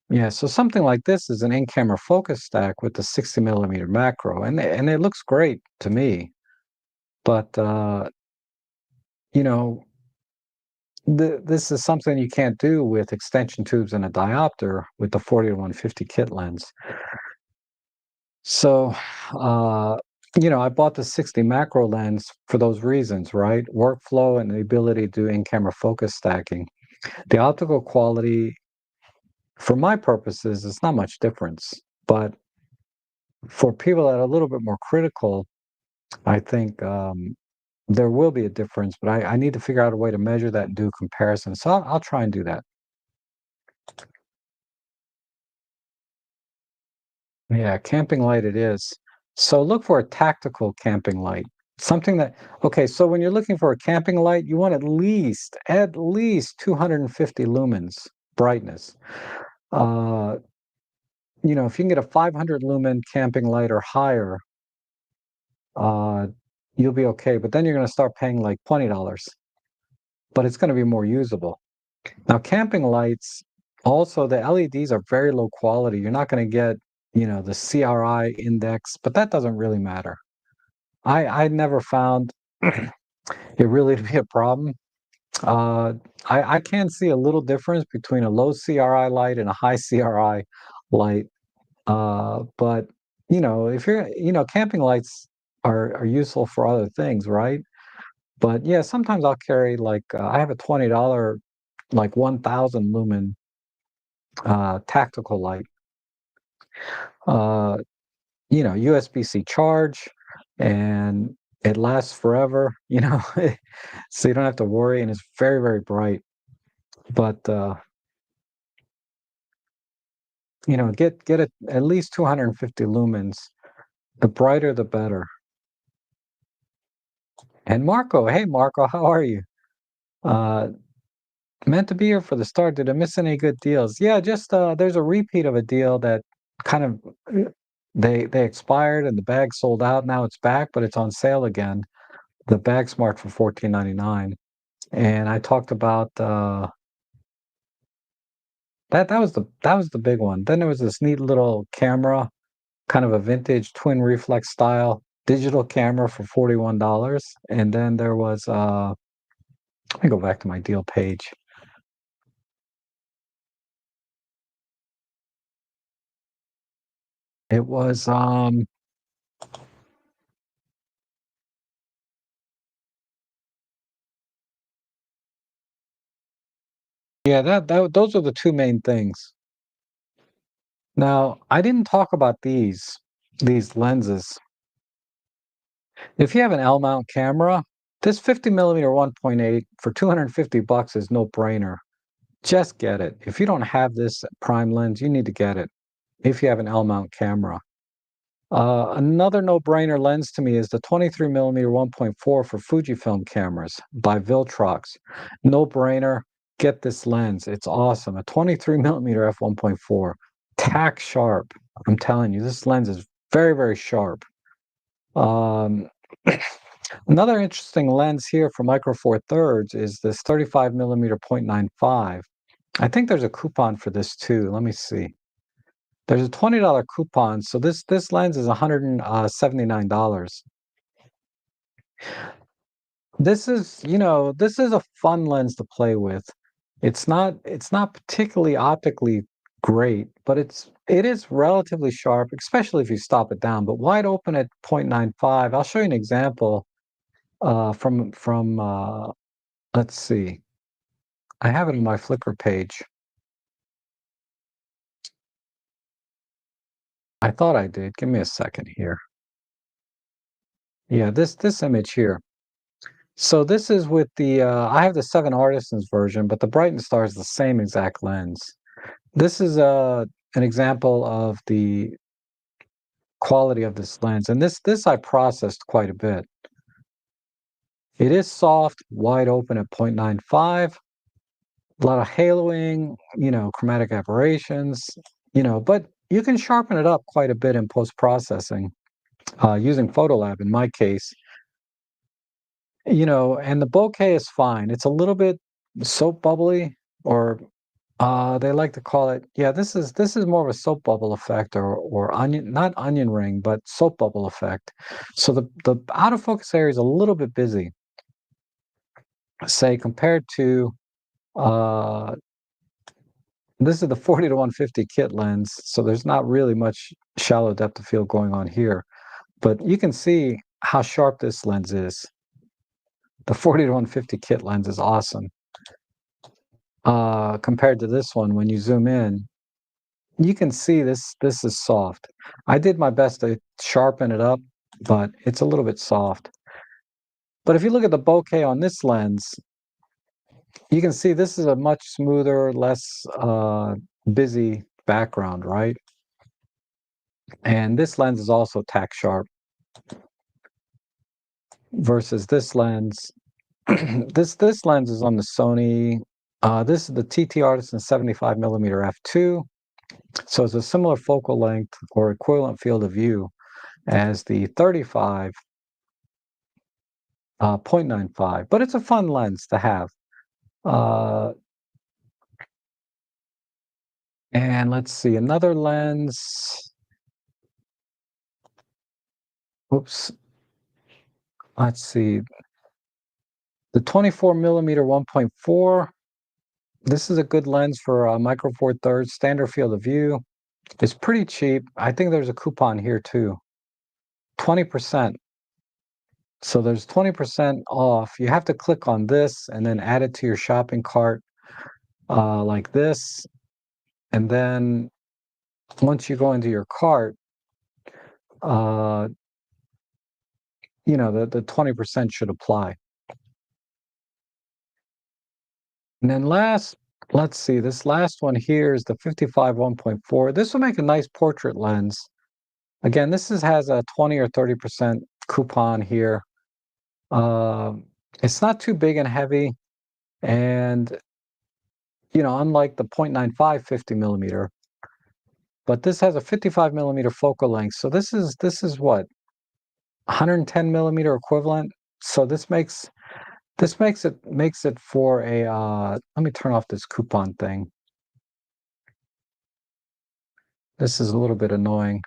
Yeah, so something like this is an in-camera focus stack with the 60 millimeter macro, and it looks great to me. But you know, this is something you can't do with extension tubes and a diopter with the 40 to 150 kit lens. So, uh, I bought the 60 macro lens for those reasons, right? Workflow and the ability to do in-camera focus stacking. The optical quality, for my purposes, it's not much difference. But for people that are a little bit more critical, I think there will be a difference. But I need to figure out a way to measure that and do a comparison. So I'll try and do that. Yeah, camping light it is. So look for a tactical camping light. Something that, okay, so when you're looking for a camping light, you want at least 250 lumens brightness. Uh, if you can get a 500 lumen camping light or higher, uh, you'll be okay. But then you're going to start paying like $20, but it's going to be more usable. Now, camping lights, also the LEDs are very low quality. You're not going to get, the CRI index, but that doesn't really matter. I never found it really to be a problem. Uh, I can see a little difference between a low CRI light and a high CRI light. But if camping lights are useful for other things, right? But yeah, sometimes I'll carry like I have a $20 like 1,000 lumen tactical light. Uh, USB-C charge, and it lasts forever. So you don't have to worry, and it's very, very bright. But get it at least 250 lumens. The brighter, the better. And Marco, hey Marco, how are you? Uh, Meant to be here for the start. Did I miss any good deals? Yeah, just there's a repeat of a deal that kind of they expired and the bag sold out. Now it's back, but it's on sale again. The bag smart for 14.99. And I talked about that was the big one. Then there was this neat little camera, kind of a vintage twin reflex style digital camera for $41. And then there was let me go back to my deal page. It was yeah, that those are the two main things. Now, I didn't talk about these lenses. If you have an L mount camera, this 50 millimeter 1.8 for 250 bucks is no brainer. Just get it. If you don't have this prime lens, you need to get it if you have an L mount camera. Another no-brainer lens to me is the 23 millimeter 1.4 for Fujifilm cameras by Viltrox. No-brainer. Get this lens. It's awesome. A 23 millimeter f1.4, tack sharp. I'm telling you, this lens is very, very sharp. Um, Another interesting lens here for Micro Four Thirds is this 35 millimeter 0.95. I think there's a coupon for this too. Let me see. There's a $20 coupon, so this lens is $179. This is a fun lens to play with. It's not particularly optically great, but it is relatively sharp, especially if you stop it down. But wide open at 0.95. I'll show you an example from let's see. I have it on my Flickr page. I thought I did. Give me a second here. Yeah, this image here. So this is with the I have the 7 Artisans version, but the Brighton Star is the same exact lens. This is an example of the quality of this lens, and this I processed quite a bit. It is soft, wide open at 0.95, a lot of haloing, chromatic aberrations, but you can sharpen it up quite a bit in post-processing using Photolab in my case. And the bokeh is fine. It's a little bit soap bubbly, or they like to call it. Yeah, this is more of a soap bubble effect, or onion, not onion ring, but soap bubble effect. So the out of focus area is a little bit busy, say compared to uh, this is the 40 to 150 kit lens. So there's not really much shallow depth of field going on here, but you can see how sharp this lens is. The 40 to 150 kit lens is awesome. Compared to this one, when you zoom in, you can see this is soft. I did my best to sharpen it up, but it's a little bit soft. But if you look at the bokeh on this lens, you can see this is a much smoother, less busy background, right? And this lens is also tack sharp versus this lens. This lens is on the Sony. This is the TT Artisan 75 millimeter f2. So it's a similar focal length or equivalent field of view as the 35 .95, but it's a fun lens to have. Uh, and let's see, another lens. Oops. Let's see. The 24 millimeter 1.4. This is a good lens for micro four thirds, standard field of view. It's pretty cheap. I think there's a coupon here too. 20%. So there's 20% off. You have to click on this and then add it to your shopping cart like this. And then once you go into your cart, uh, the 20% should apply. And then let's see, this last one here is the 55 1.4. This will make a nice portrait lens. Again, has a 20 or 30% coupon here. It's not too big and heavy, and unlike the 0.95 50 millimeter, but this has a 55 millimeter focal length. So this is what, 110 millimeter equivalent. So this makes it for a. Let me turn off this coupon thing. This is a little bit annoying.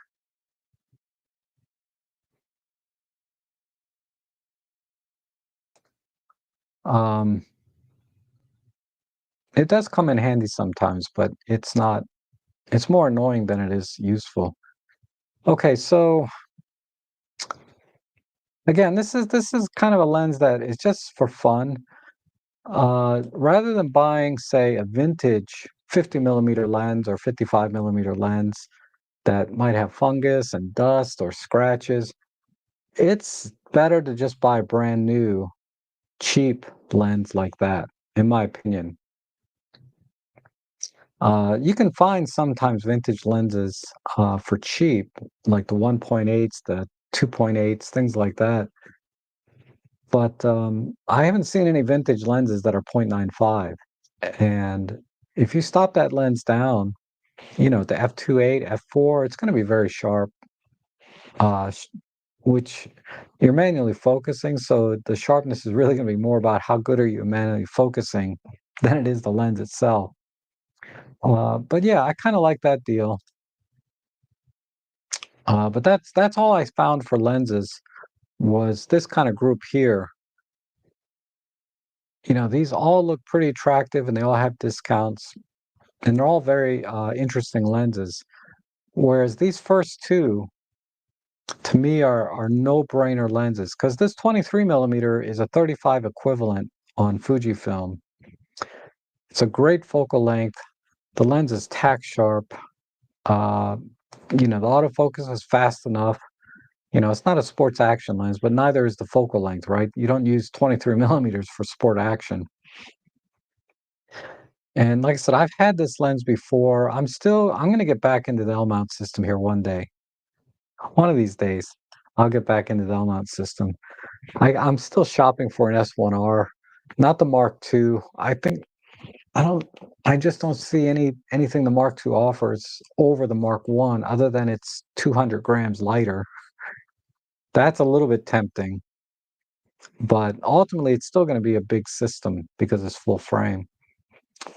Um, it does come in handy sometimes, but it's not. It's more annoying than it is useful. Okay, so again, this is kind of a lens that is just for fun. Rather than buying, say, a vintage 50 millimeter lens or 55 millimeter lens that might have fungus and dust or scratches, it's better to just buy a brand new, cheap lens like that, in my opinion. You can find sometimes vintage lenses for cheap, like the 1.8s, the 2.8s, things like that. But I haven't seen any vintage lenses that are 0.95. And if you stop that lens down, the f2.8, f4, it's going to be very sharp, uh, sh- which you're manually focusing. So the sharpness is really going to be more about how good are you manually focusing than it is the lens itself. But yeah, I kind of like that deal. But that's all I found for lenses was this kind of group here. These all look pretty attractive and they all have discounts and they're all very interesting lenses. Whereas these first two, to me, are no-brainer lenses because this 23 millimeter is a 35 equivalent on Fujifilm. It's a great focal length. The lens is tack sharp. Uh, the autofocus is fast enough. It's not a sports action lens, but neither is the focal length, right? You don't use 23 millimeters for sport action. And like I said, I've had this lens before. I'm going to get back into the L mount system here one day. One of these days, I'll get back into the L mount system. I'm still shopping for an S1R, not the Mark II. I don't, I just don't see anything the Mark II offers over the Mark I, other than it's 200 grams lighter. That's a little bit tempting, but ultimately it's still going to be a big system because it's full frame.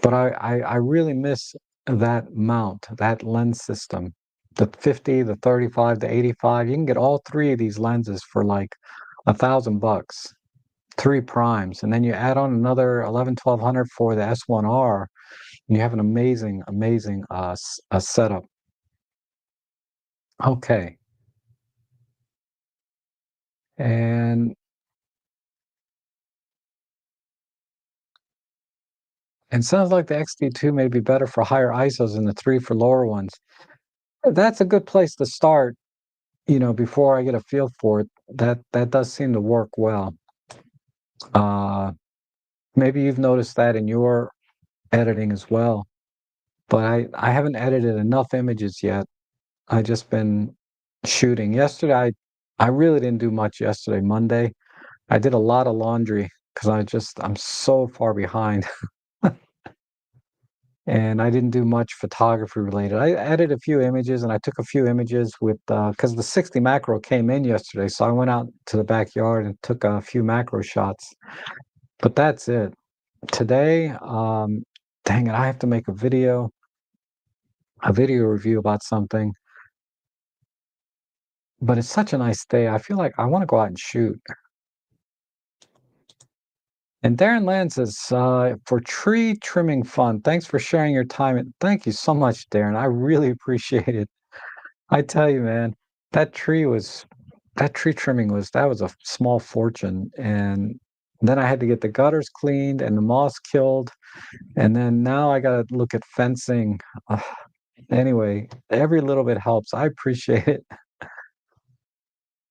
But I really miss that mount, that lens system. The 50, the 35, the 85. You can get all three of these lenses for like $1,000, three primes, and then you add on another 11, 1200 for the S1R, and you have an amazing, amazing setup. Okay, and sounds like the XD2 may be better for higher ISOs than the 3 for lower ones. That's a good place to start, before I get a feel for it. That does seem to work well. Uh, Maybe you've noticed that in your editing as well, but I haven't edited enough images yet. I just been shooting. Yesterday, I really didn't do much yesterday, Monday. I did a lot of laundry because I'm so far behind. and I didn't do much photography related. I edited a few images and I took a few images with because the 60 macro came in yesterday, so I went out to the backyard and took a few macro shots. But that's it. Today, dang it, I have to make a video review about something. But it's such a nice day. I feel like I want to go out and shoot. And Darren Land says, for tree trimming fun, thanks for sharing your time. And thank you so much, Darren. I really appreciate it. I tell you, man, that tree was that tree trimming that was a small fortune. And then I had to get the gutters cleaned and the moss killed. And then now I got to look at fencing. Anyway, every little bit helps. I appreciate it.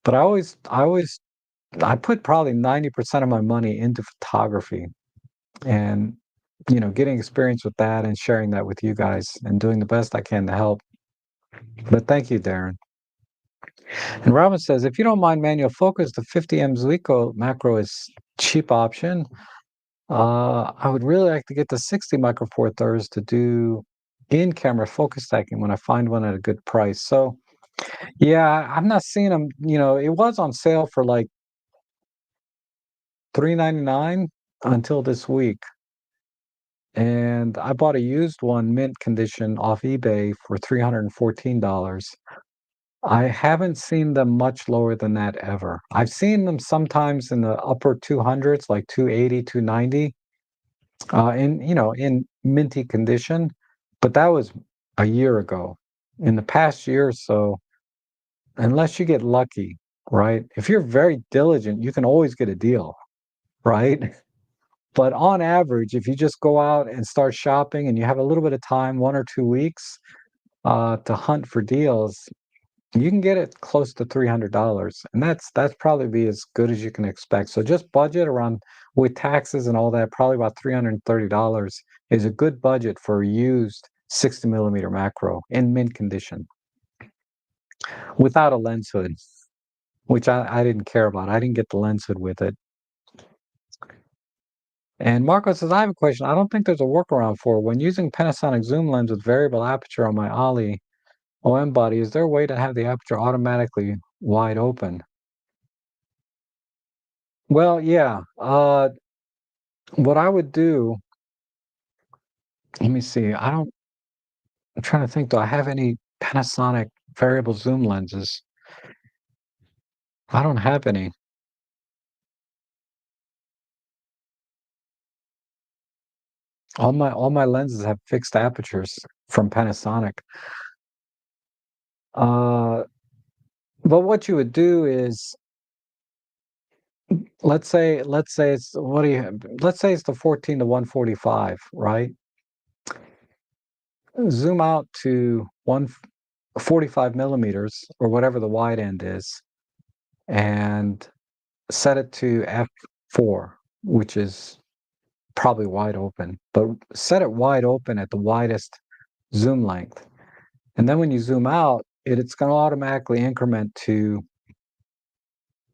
But I put probably 90% of my money into photography and, getting experience with that and sharing that with you guys and doing the best I can to help. But thank you, Darren. And Robin says, if you don't mind manual focus, the 50M Zuiko macro is cheap option. I would really like to get the 60 micro four thirds to do in-camera focus stacking when I find one at a good price. So yeah, I'm not seeing them. It was on sale for like $3.99 until this week. And I bought a used one, mint condition, off eBay for $314. I haven't seen them much lower than that ever. I've seen them sometimes in the upper 200s, like 280, 290, in minty condition, but that was a year ago. In the past year or so, unless you get lucky, right? If you're very diligent, you can always get a deal, right? But on average, if you just go out and start shopping and you have a little bit of time, 1 or 2 weeks, to hunt for deals, you can get it close to $300, and that's probably be as good as you can expect. So just budget around with taxes and all that, probably about $330 is a good budget for a used 60 millimeter macro in mint condition without a lens hood, which I didn't care about. I didn't get the lens hood with it. And Marco says, I have a question. I don't think there's a workaround for it. When using Panasonic zoom lens with variable aperture on my Ollie OM body, is there a way to have the aperture automatically wide open? Well, yeah. What I would do, let me see. I'm trying to think, do I have any Panasonic variable zoom lenses? I don't have any. All my lenses have fixed apertures from Panasonic. Uh, but what you would do is, let's say it's what do you have? Let's say it's the 14 to 145, right? Zoom out to 145 millimeters or whatever the wide end is, and set it to f4, which is probably wide open, but set it wide open at the widest zoom length. And then when you zoom out, it's going to automatically increment to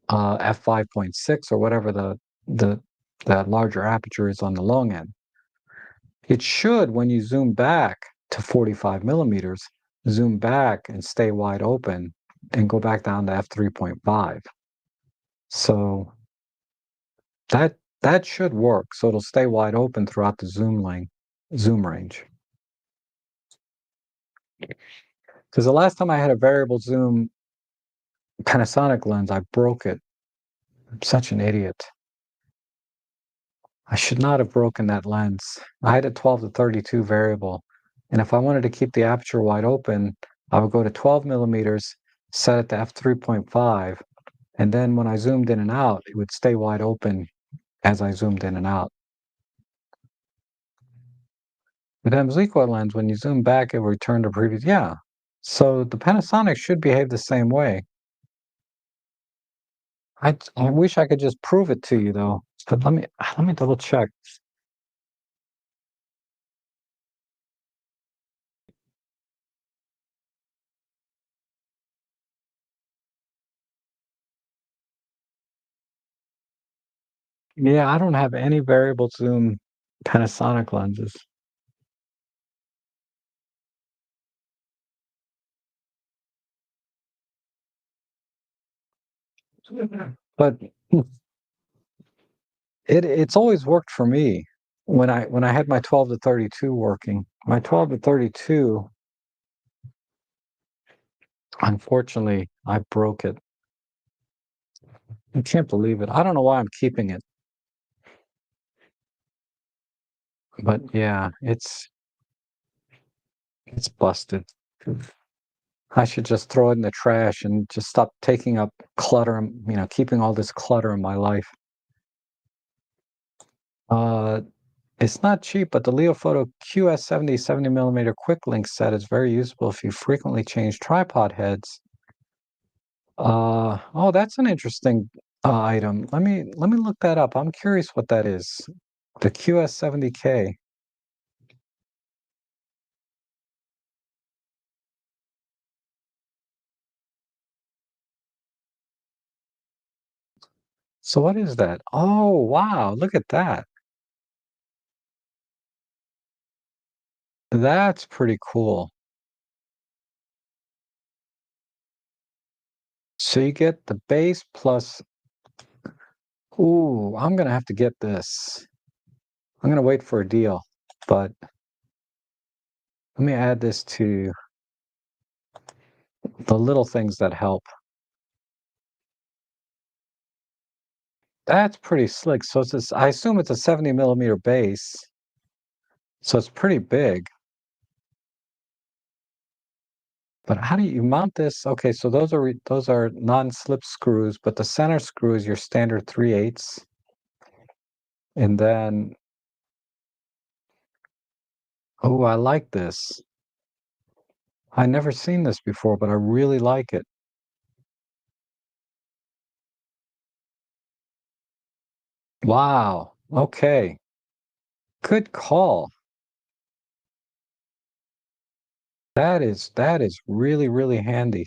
f5.6 or whatever the that larger aperture is on the long end. It should, when you zoom back to 45 millimeters, zoom back and stay wide open and go back down to f3.5. So that should work. So it'll stay wide open throughout the zoom range. Because the last time I had a variable zoom Panasonic lens, I broke it. I'm such an idiot. I should not have broken that lens. I had a 12 to 32 variable. And if I wanted to keep the aperture wide open, I would go to 12 millimeters, set it to f3.5, and then when I zoomed in and out, it would stay wide open as I zoomed in and out. With Amzleco lens, when you zoom back, it will return to previous. Yeah. So the Panasonic should behave the same way. I wish I could just prove it to you though. But let me double check. Yeah, I don't have any variable zoom Panasonic lenses. But it's always worked for me when I had my 12 to 32 working. My 12 to 32, unfortunately, I broke it. I can't believe it. I don't know why I'm keeping it, but yeah, it's busted. I should just throw it in the trash and just stop taking up clutter, keeping all this clutter in my life. Uh, it's not cheap, but the Leofoto QS70 70mm quick link set is very useful if you frequently change tripod heads. Oh, that's an interesting item. Let me look that up. I'm curious what that is. The QS70K. So what is that? Oh, wow, look at that. That's pretty cool. So you get the base plus, ooh, I'm gonna have to get this. I'm gonna wait for a deal, but let me add this to the little things that help. That's pretty slick. So I assume it's a 70mm base, so it's pretty big. But how do you mount this? Okay, so those are non-slip screws, but the center screw is your standard 3/8. And then, oh, I like this. I never seen this before, but I really like it. Wow. Okay. Good call. That is really, really handy.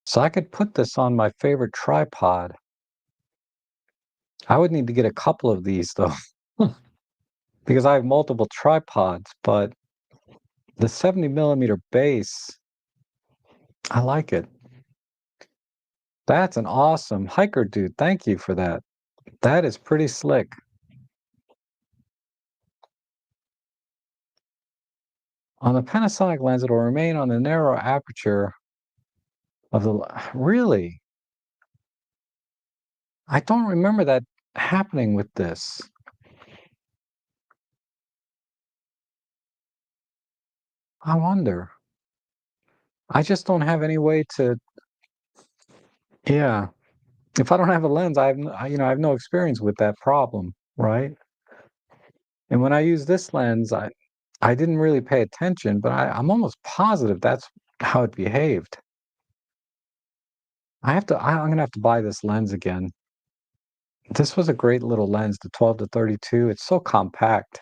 So I could put this on my favorite tripod. I would need to get a couple of these though, because I have multiple tripods, but the 70mm base, I like it. That's an awesome hiker dude. Thank you for that. That is pretty slick. On the Panasonic lens, it will remain on the narrow aperture of the really? I don't remember that happening with this. I wonder. I just don't have any way to, yeah. If I don't have a lens, I have no experience with that problem, right? And when I use this lens, I didn't really pay attention, but I'm almost positive that's how it behaved. I'm gonna have to buy this lens again. This was a great little lens, the 12 to 32. It's so compact.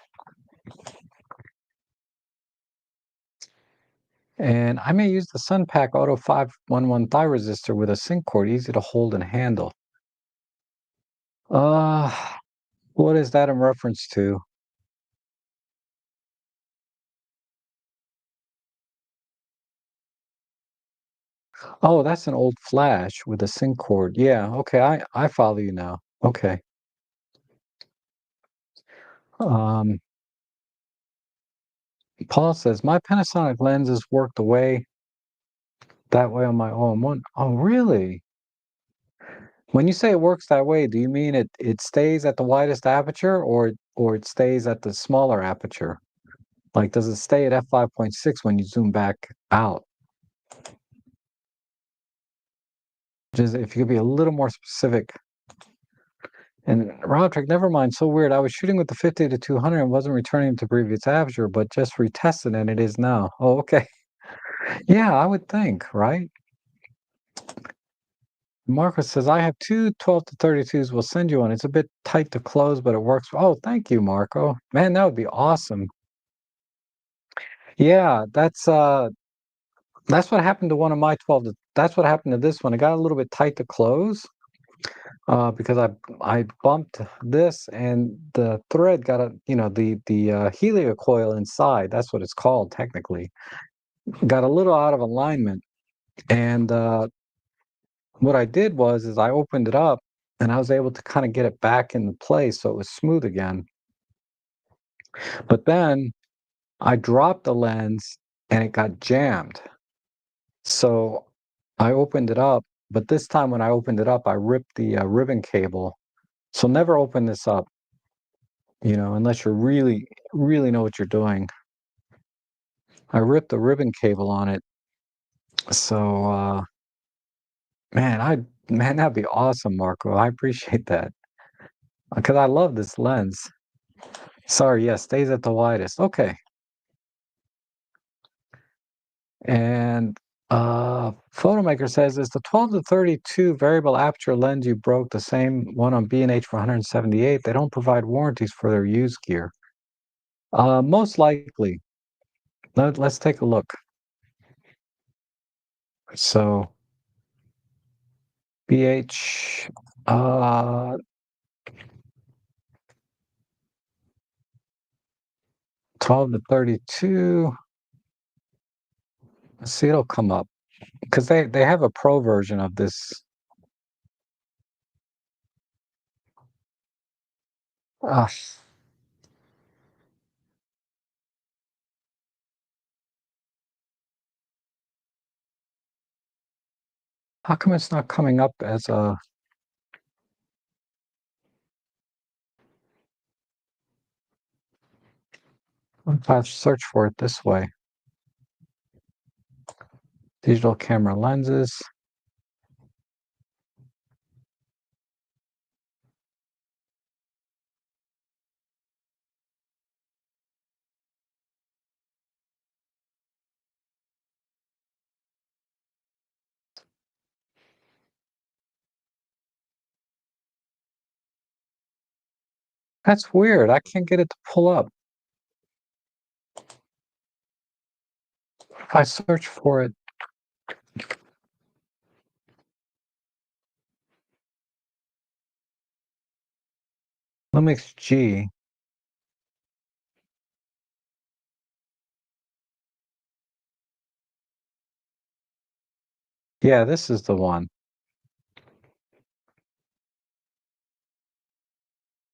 And I may use the Sunpack Auto 511 thigh resistor with a sync cord, easy to hold and handle. Uh, what is that in reference to? Oh, that's an old flash with a sync cord. Yeah, okay, I follow you now. Okay. Um, Paul says my Panasonic lenses work the way that way on my own one. Oh, really? When you say it works that way, do you mean it stays at the widest aperture or it stays at the smaller aperture? Like, does it stay at f5.6 when you zoom back out? Just if you could be a little more specific. And Roderick, never mind. So weird. I was shooting with the 50 to 200 and wasn't returning to previous aperture, but just retested and it is now. Oh, okay. Yeah, I would think, right? Marcus says, I have two 12 to 32s. We'll send you one. It's a bit tight to close, but it works. Oh, thank you, Marco. Man, that would be awesome. Yeah, that's what happened to one of my 12 to, that's what happened to this one. It got a little bit tight to close because I bumped this and the thread got the heliocoil inside. That's what it's called technically. Got a little out of alignment. And what I did was is I opened it up and I was able to kind of get it back into place so it was smooth again. But then I dropped the lens and it got jammed. So I opened it up, but this time when I opened it up, I ripped the ribbon cable. So never open this up, unless you really know what you're doing. I ripped the ribbon cable on it. So man, that'd be awesome, Marco. I appreciate that because I love this lens. Sorry, yes, stays at the widest. Okay. And Photomaker says, is the 12 to 32 variable aperture lens you broke the same one on B&H for 178? They don't provide warranties for their used gear. Most likely. Let's take a look. So BH 12 to 32. Let's see, it'll come up because they have a pro version of this. Uh, how come it's not coming up as a? If I search for it this way, digital camera lenses. That's weird. I can't get it to pull up. If I search for it, Lumix G. Yeah, this is the one.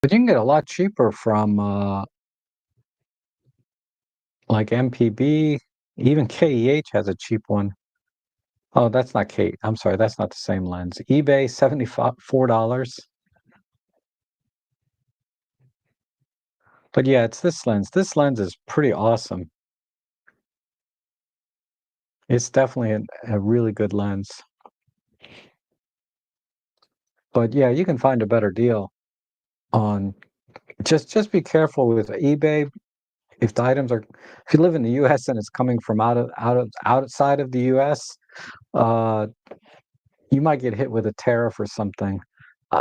But you can get a lot cheaper from like MPB. Even KEH has a cheap one. Oh, that's not Kate. I'm sorry, that's not the same lens. eBay, $74. But yeah, it's this lens. This lens is pretty awesome. It's definitely a really good lens. But yeah, you can find a better deal on just be careful with eBay. If the items are if you live in the US and it's coming from outside of the US, uh you might get hit with a tariff or something.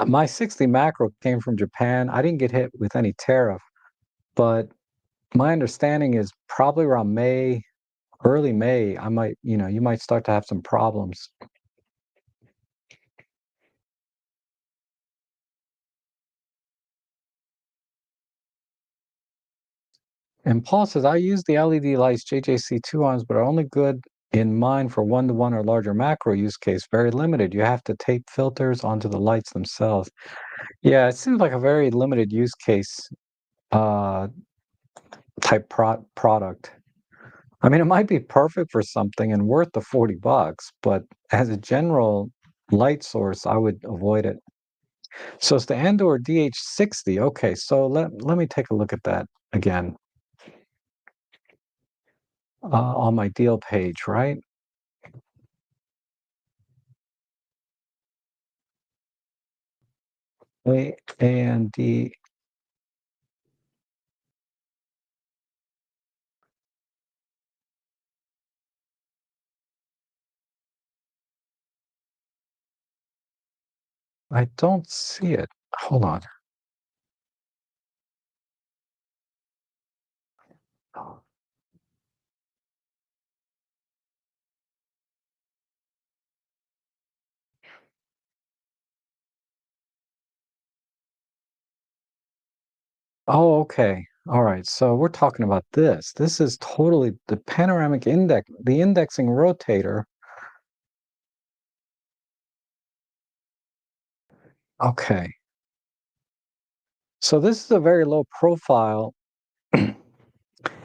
My 60 macro came from Japan. I didn't get hit with any tariff, but my understanding is probably around May, early May, you might start to have some problems. And Paul says, I use the LED lights JJC2 ons, but are only good in mine for one-to-one or larger macro use case. Very limited. You have to tape filters onto the lights themselves. Yeah, it seems like a very limited use case uh, type product. I mean, it might be perfect for something and worth the 40 bucks, but as a general light source, I would avoid it. So it's the Andor DH60. Okay, so let me take a look at that again on my deal page, right? A and D. I don't see it. Hold on. Oh, okay. All right. So we're talking about this. This is totally the panoramic index, the indexing rotator. Okay. So this is a very low profile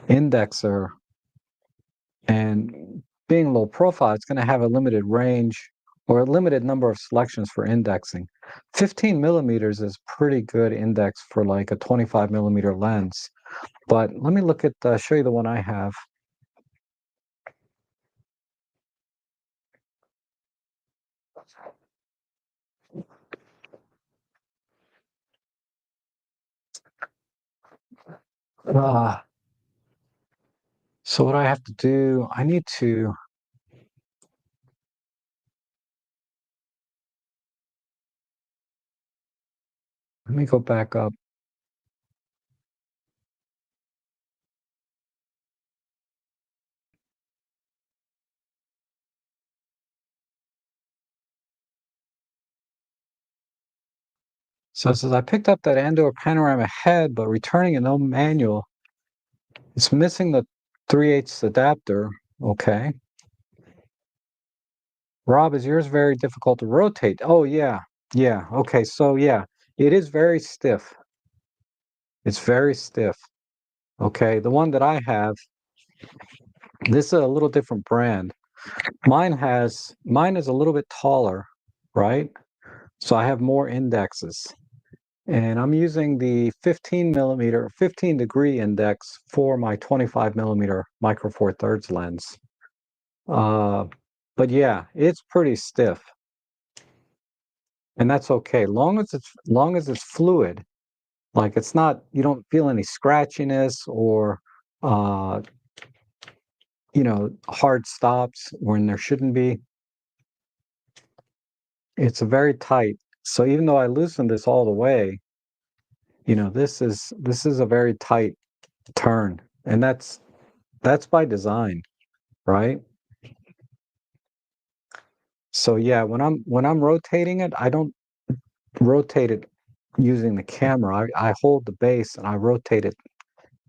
indexer, and being low profile, it's going to have a limited range or a limited number of selections for indexing. 15 millimeters is pretty good index for like a 25 millimeter lens. But let me look at show you the one I have. Uh, so what I have to do, I need to let me go back up. So it says I picked up that Andor panorama head, but returning a no manual. It's missing the 3/8 adapter. Okay. Rob, is yours very difficult to rotate? Oh yeah. Yeah. Okay. So yeah, it is very stiff. It's very stiff. Okay. The one that I have, this is a little different brand. Mine is a little bit taller, right? So I have more indexes. And I'm using the 15 millimeter, 15 degree index for my 25 millimeter micro four thirds lens. Uh, but yeah, it's pretty stiff, and that's okay. Long as it's fluid, like it's not, you don't feel any scratchiness or, uh, hard stops when there shouldn't be. It's very tight. So even though I loosened this all the way, this is a very tight turn, and that's by design, right? So yeah, when I'm rotating it, I don't rotate it using the camera. I hold the base and I rotate it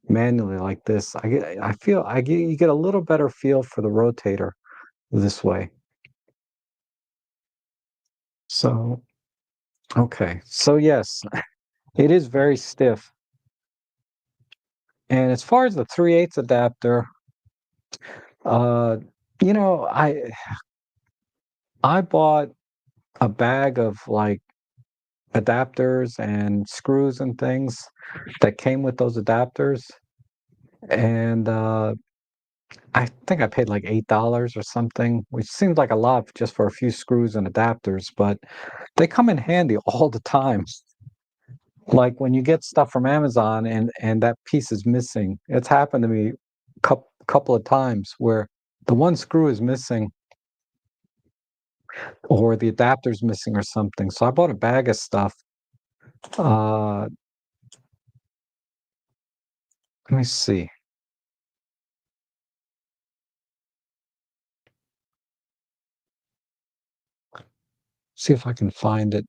manually like this. You get a little better feel for the rotator this way. So okay. So yes, it is very stiff. And as far as the 3/8 adapter, uh, you know, I bought a bag of like adapters and screws and things that came with those adapters. And I think I paid like $8 or something, which seems like a lot just for a few screws and adapters, but they come in handy all the time. Like when you get stuff from Amazon and that piece is missing. It's happened to me a couple of times where the one screw is missing or the adapter's missing or something. So I bought a bag of stuff. Uh, let me see if I can find it.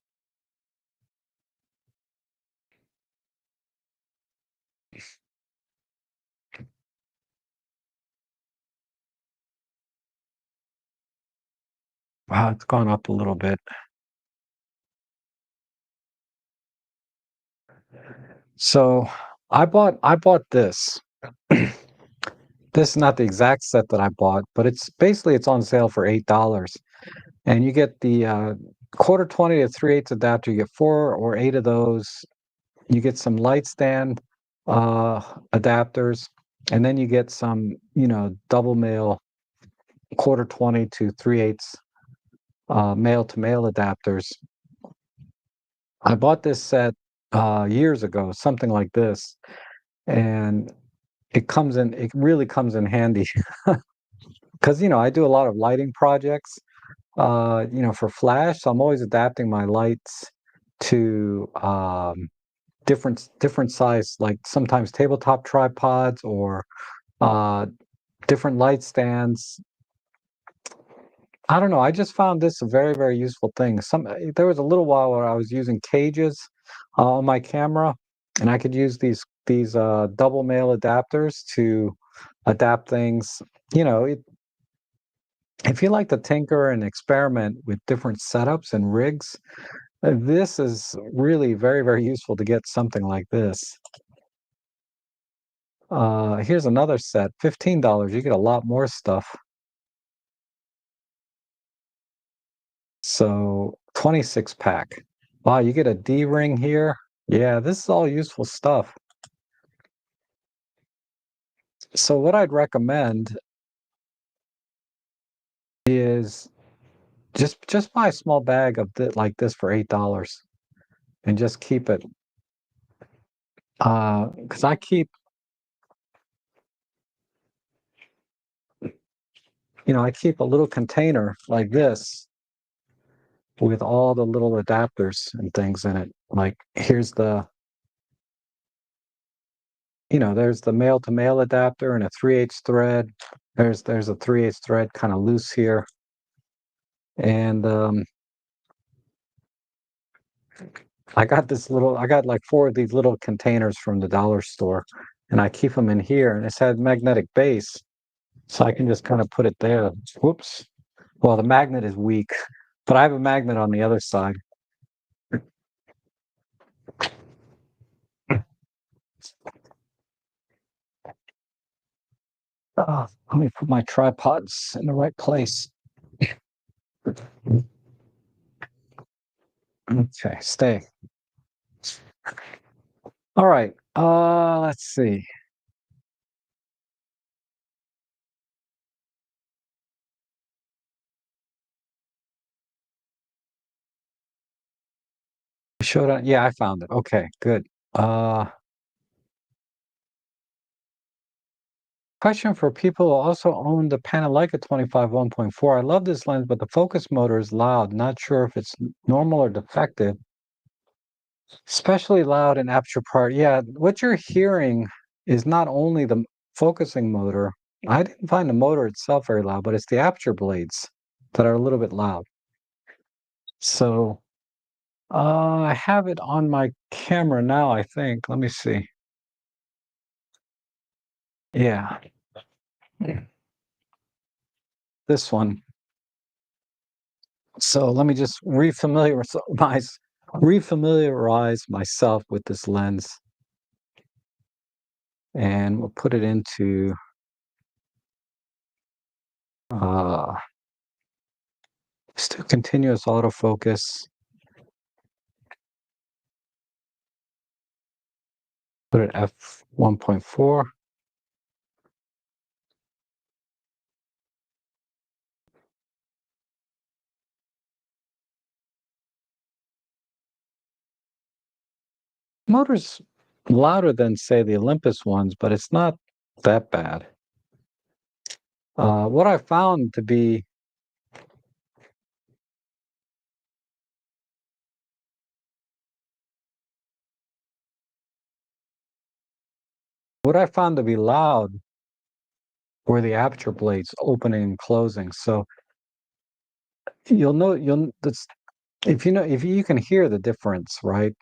Wow, it's gone up a little bit. So I bought this. This is not the exact set that I bought, but it's on sale for $8. And you get the quarter 20 to 3/8 adapter. You get 4 or 8 of those. You get some light stand uh, adapters, and then you get some, double male quarter 20 to 3/8 male to male adapters. I bought this set years ago, something like this, and it really comes in handy because I do a lot of lighting projects, for flash. So I'm always adapting my lights to different size, like sometimes tabletop tripods or uh, different light stands. I don't know. I just found this a very, very useful thing. There was a little while where I was using cages on my camera, and I could use these double male adapters to adapt things. You know, it, if you like to tinker and experiment with different setups and rigs, This is really very, very useful to get something like this. Here's another set, $15. You get a lot more stuff. So 26 pack. Wow, you get a D ring here. Yeah, this is all useful stuff. So what I'd recommend is just buy a small bag of like this for $8 and just keep it. Because I keep a little container like this with all the little adapters and things in it. Like here's there's the male to male adapter and a 3/8 thread. There's a 3/8 thread kind of loose here. And I got like four of these little containers from the dollar store, and I keep them in here, and it's had magnetic base, so I can just kind of put it there. Whoops. Well, the magnet is weak, but I have a magnet on the other side. Let me put my tripods in the right place. Okay, stay. All right. Let's see. Showed on. Yeah, I found it. Okay, good. Uh, Question for people who also own the Panasonic 25 1.4. I love this lens, but the focus motor is loud. Not sure if it's normal or defective. Especially loud in aperture part. Yeah, what you're hearing is not only the focusing motor. I didn't find the motor itself very loud, but it's the aperture blades that are a little bit loud. So I have it on my camera now, I think. Let me see. Yeah, this one. So let me just refamiliarize myself with this lens, and we'll put it into uh, still continuous autofocus. Put it f1.4. Motor's louder than, say, the Olympus ones, but it's not that bad. What I found to be what I found to be loud were the aperture blades opening and closing. So you'll know you'll that's if you can hear the difference, right?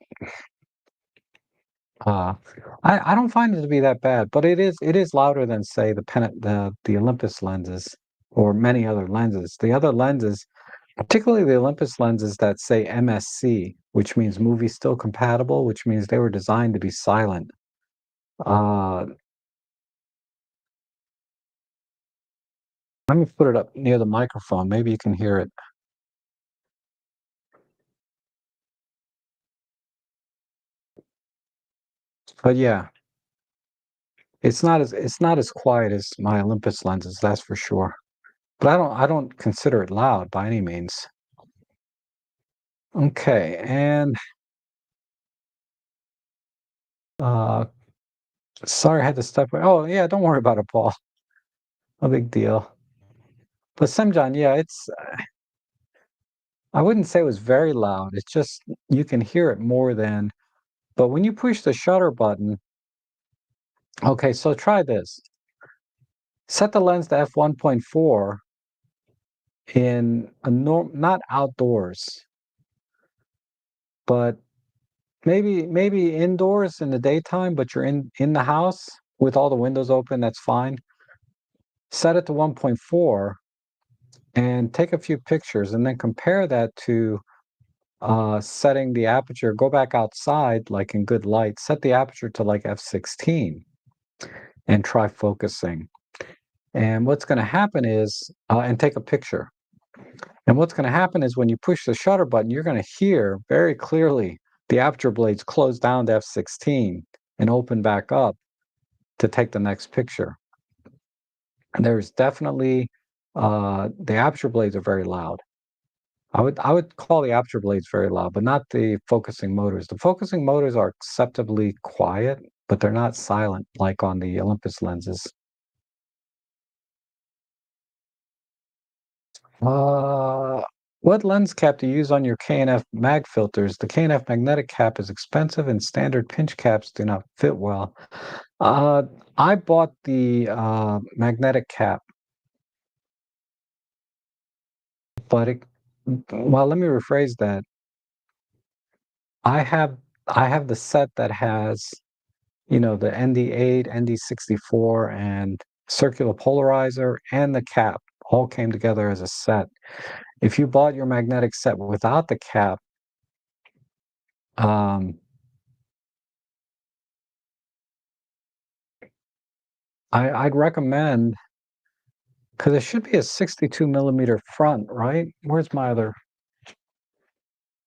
Uh, I don't find it to be that bad, but it is louder than, say, the Olympus lenses or many other lenses. The other lenses, particularly the Olympus lenses that say MSC, which means movie still compatible, which means they were designed to be silent. Uh, Let me put it up near the microphone. Maybe you can hear it. But yeah, it's not as quiet as my Olympus lenses, that's for sure. But I don't consider it loud by any means. Okay, and uh sorry I had to step away. Oh yeah, don't worry about it, Paul. No big deal. But Semjan, yeah, I wouldn't say it was very loud. It's just you can hear it more than, but when you push the shutter button, okay, so try this. Set the lens to f1.4 in a not outdoors, but maybe indoors in the daytime, but you're in the house with all the windows open, that's fine. Set it to 1.4 and take a few pictures and then compare that to setting the aperture, go back outside, like in good light, set the aperture to like f16 and try focusing. And what's going to happen is, and take a picture. And what's going to happen is when you push the shutter button, you're going to hear very clearly the aperture blades close down to f16 and open back up to take the next picture. And there's definitely the aperture blades are very loud. I would call the aperture blades very loud, but not the focusing motors. The focusing motors are acceptably quiet, but they're not silent like on the Olympus lenses. Uh, what lens cap do you use on your K&F mag filters? The K&F magnetic cap is expensive and standard pinch caps do not fit well. Uh, I bought the magnetic cap, but well, let me rephrase that. I have I have the set that has, the ND8, ND64, and circular polarizer and the cap all came together as a set. If you bought your magnetic set without the cap, um, I'd recommend, because it should be a 62 millimeter front, right? Where's my other?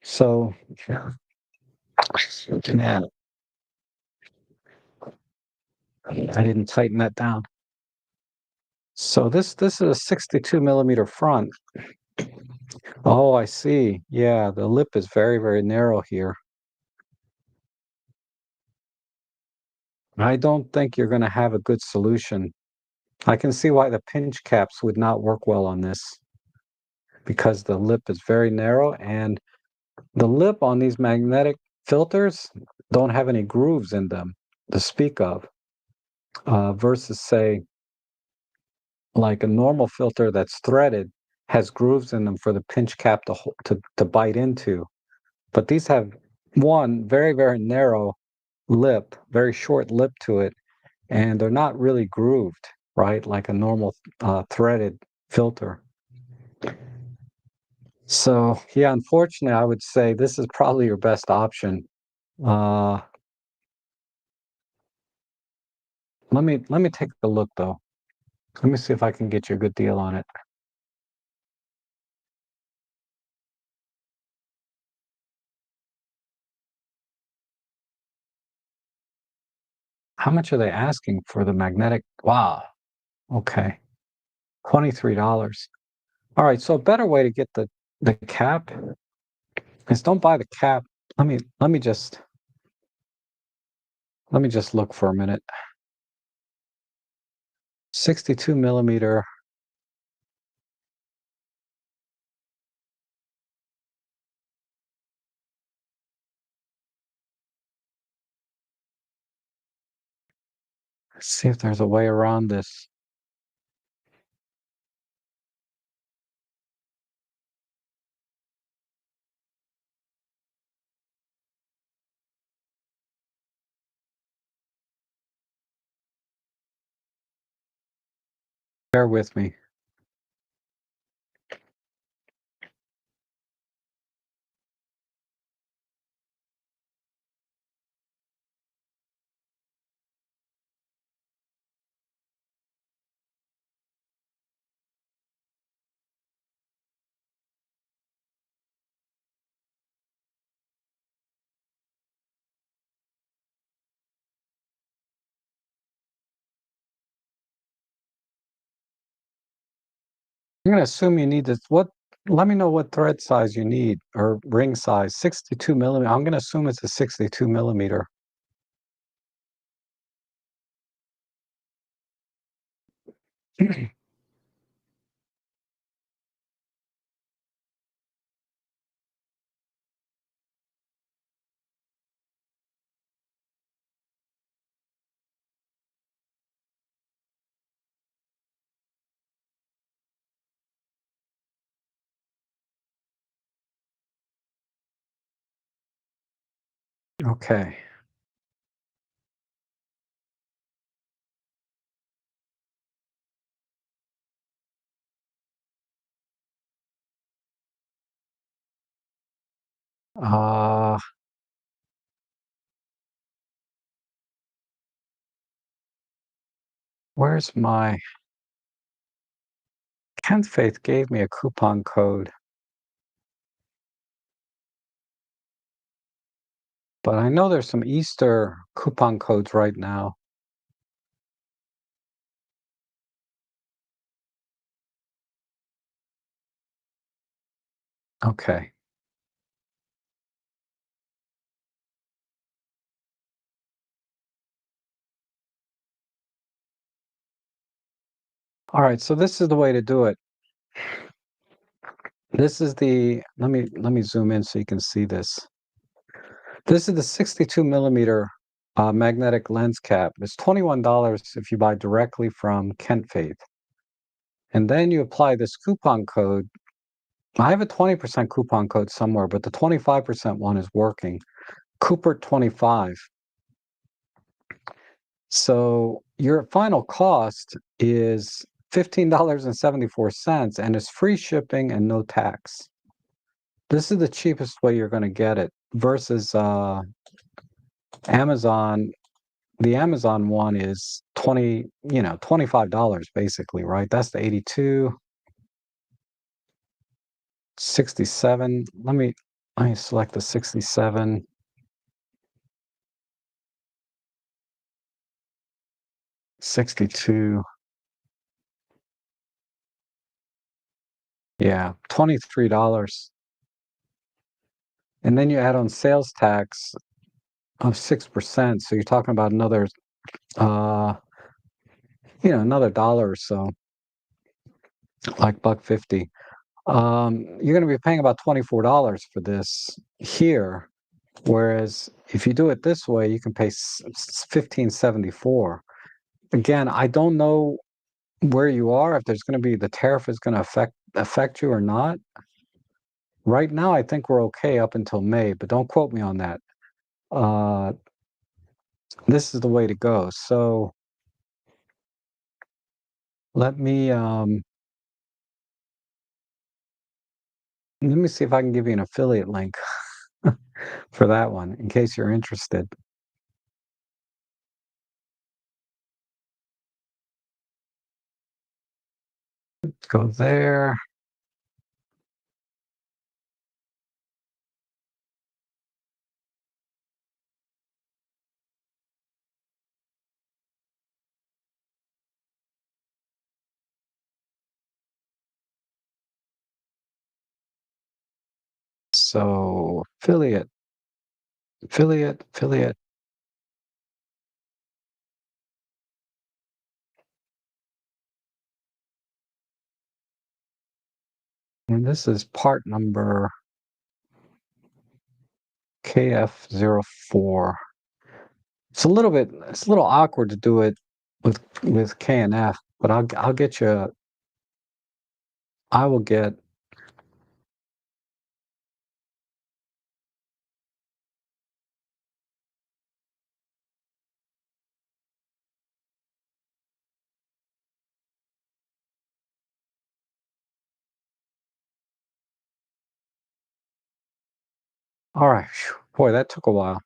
So, yeah, man, I didn't tighten that down. So this is a 62 millimeter front. Oh, I see. Yeah, the lip is very, very narrow here. I don't think you're going to have a good solution. I can see why the pinch caps would not work well on this because the lip is very narrow and the lip on these magnetic filters don't have any grooves in them to speak of, versus say like a normal filter that's threaded has grooves in them for the pinch cap to bite into. But these have one very, very narrow lip, very short lip to it, and they're not really grooved, right? Like a normal threaded filter. So yeah, unfortunately, I would say this is probably your best option. Uh, let me take a look though. Let me see if I can get you a good deal on it. How much are they asking for the magnetic? Wow. Okay. $23. All right. So a better way to get the cap is don't buy the cap. Let me just look for a minute. 62 millimeter. Let's see if there's a way around this. Bear with me. I'm gonna assume you need this. Let me know what thread size you need or ring size. 62 millimeter. I'm gonna assume it's a 62 millimeter. Okay. Uh, where's my Kent Faith gave me a coupon code, but I know there's some Easter coupon codes right now. Okay. All right, so this is the way to do it. This is the let me zoom in so you can see this. This is the 62 millimeter magnetic lens cap. It's $21 if you buy directly from Kent Faith. And then you apply this coupon code. I have a 20% coupon code somewhere, but the 25% one is working. Cooper 25. So your final cost is $15.74 and it's free shipping and no tax. This is the cheapest way you're going to get it versus Amazon. The Amazon one is $25 basically, right? That's the 82, 67. Let me select the 67, 62. Yeah, $23. And then you add on sales tax of 6%. So you're talking about uh, another dollar or so, like buck 50. You're going to be paying about $24 for this here. Whereas if you do it this way, you can pay 15.74. Again, I don't know where you are, if there's going to be the tariff is going to affect you or not. Right now, I think we're okay up until May, but don't quote me on that. Uh, this is the way to go. So let me let me see if I can give you an affiliate link for that one in case you're interested. Go there. So affiliate. And this is part number KF04. It's a little awkward to do it with KNF, but I'll get you. I will get. All right, phew, boy, that took a while.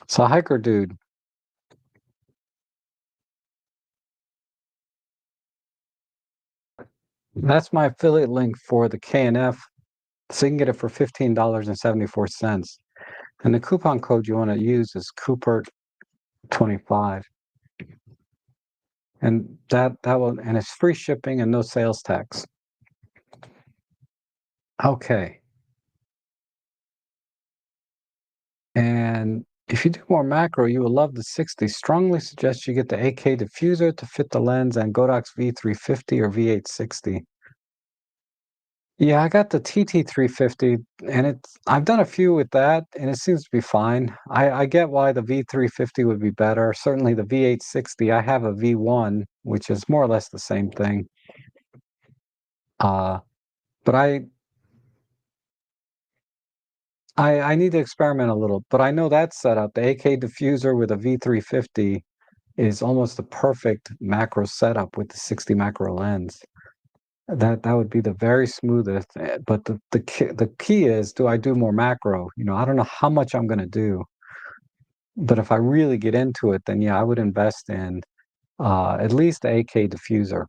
So hiker dude, that's my affiliate link for the KNF, so you can get it for $15.74. And the coupon code you want to use is Cooper25, and it's free shipping and no sales tax. Okay. And if you do more macro, you will love the 60. Strongly suggest you get the AK diffuser to fit the lens and Godok's V350 or V860. Yeah, I got the TT350, and I've done a few with that, and it seems to be fine. I get why the V350 would be better. Certainly the V860, I have a V1, which is more or less the same thing. Uh, but I need to experiment a little, but I know that setup, the AK diffuser with a V350 is almost the perfect macro setup with the 60 macro lens. That would be the very smoothest, but the key is, do I do more macro? I don't know how much I'm gonna do, but if I really get into it, then yeah, I would invest in at least the AK diffuser.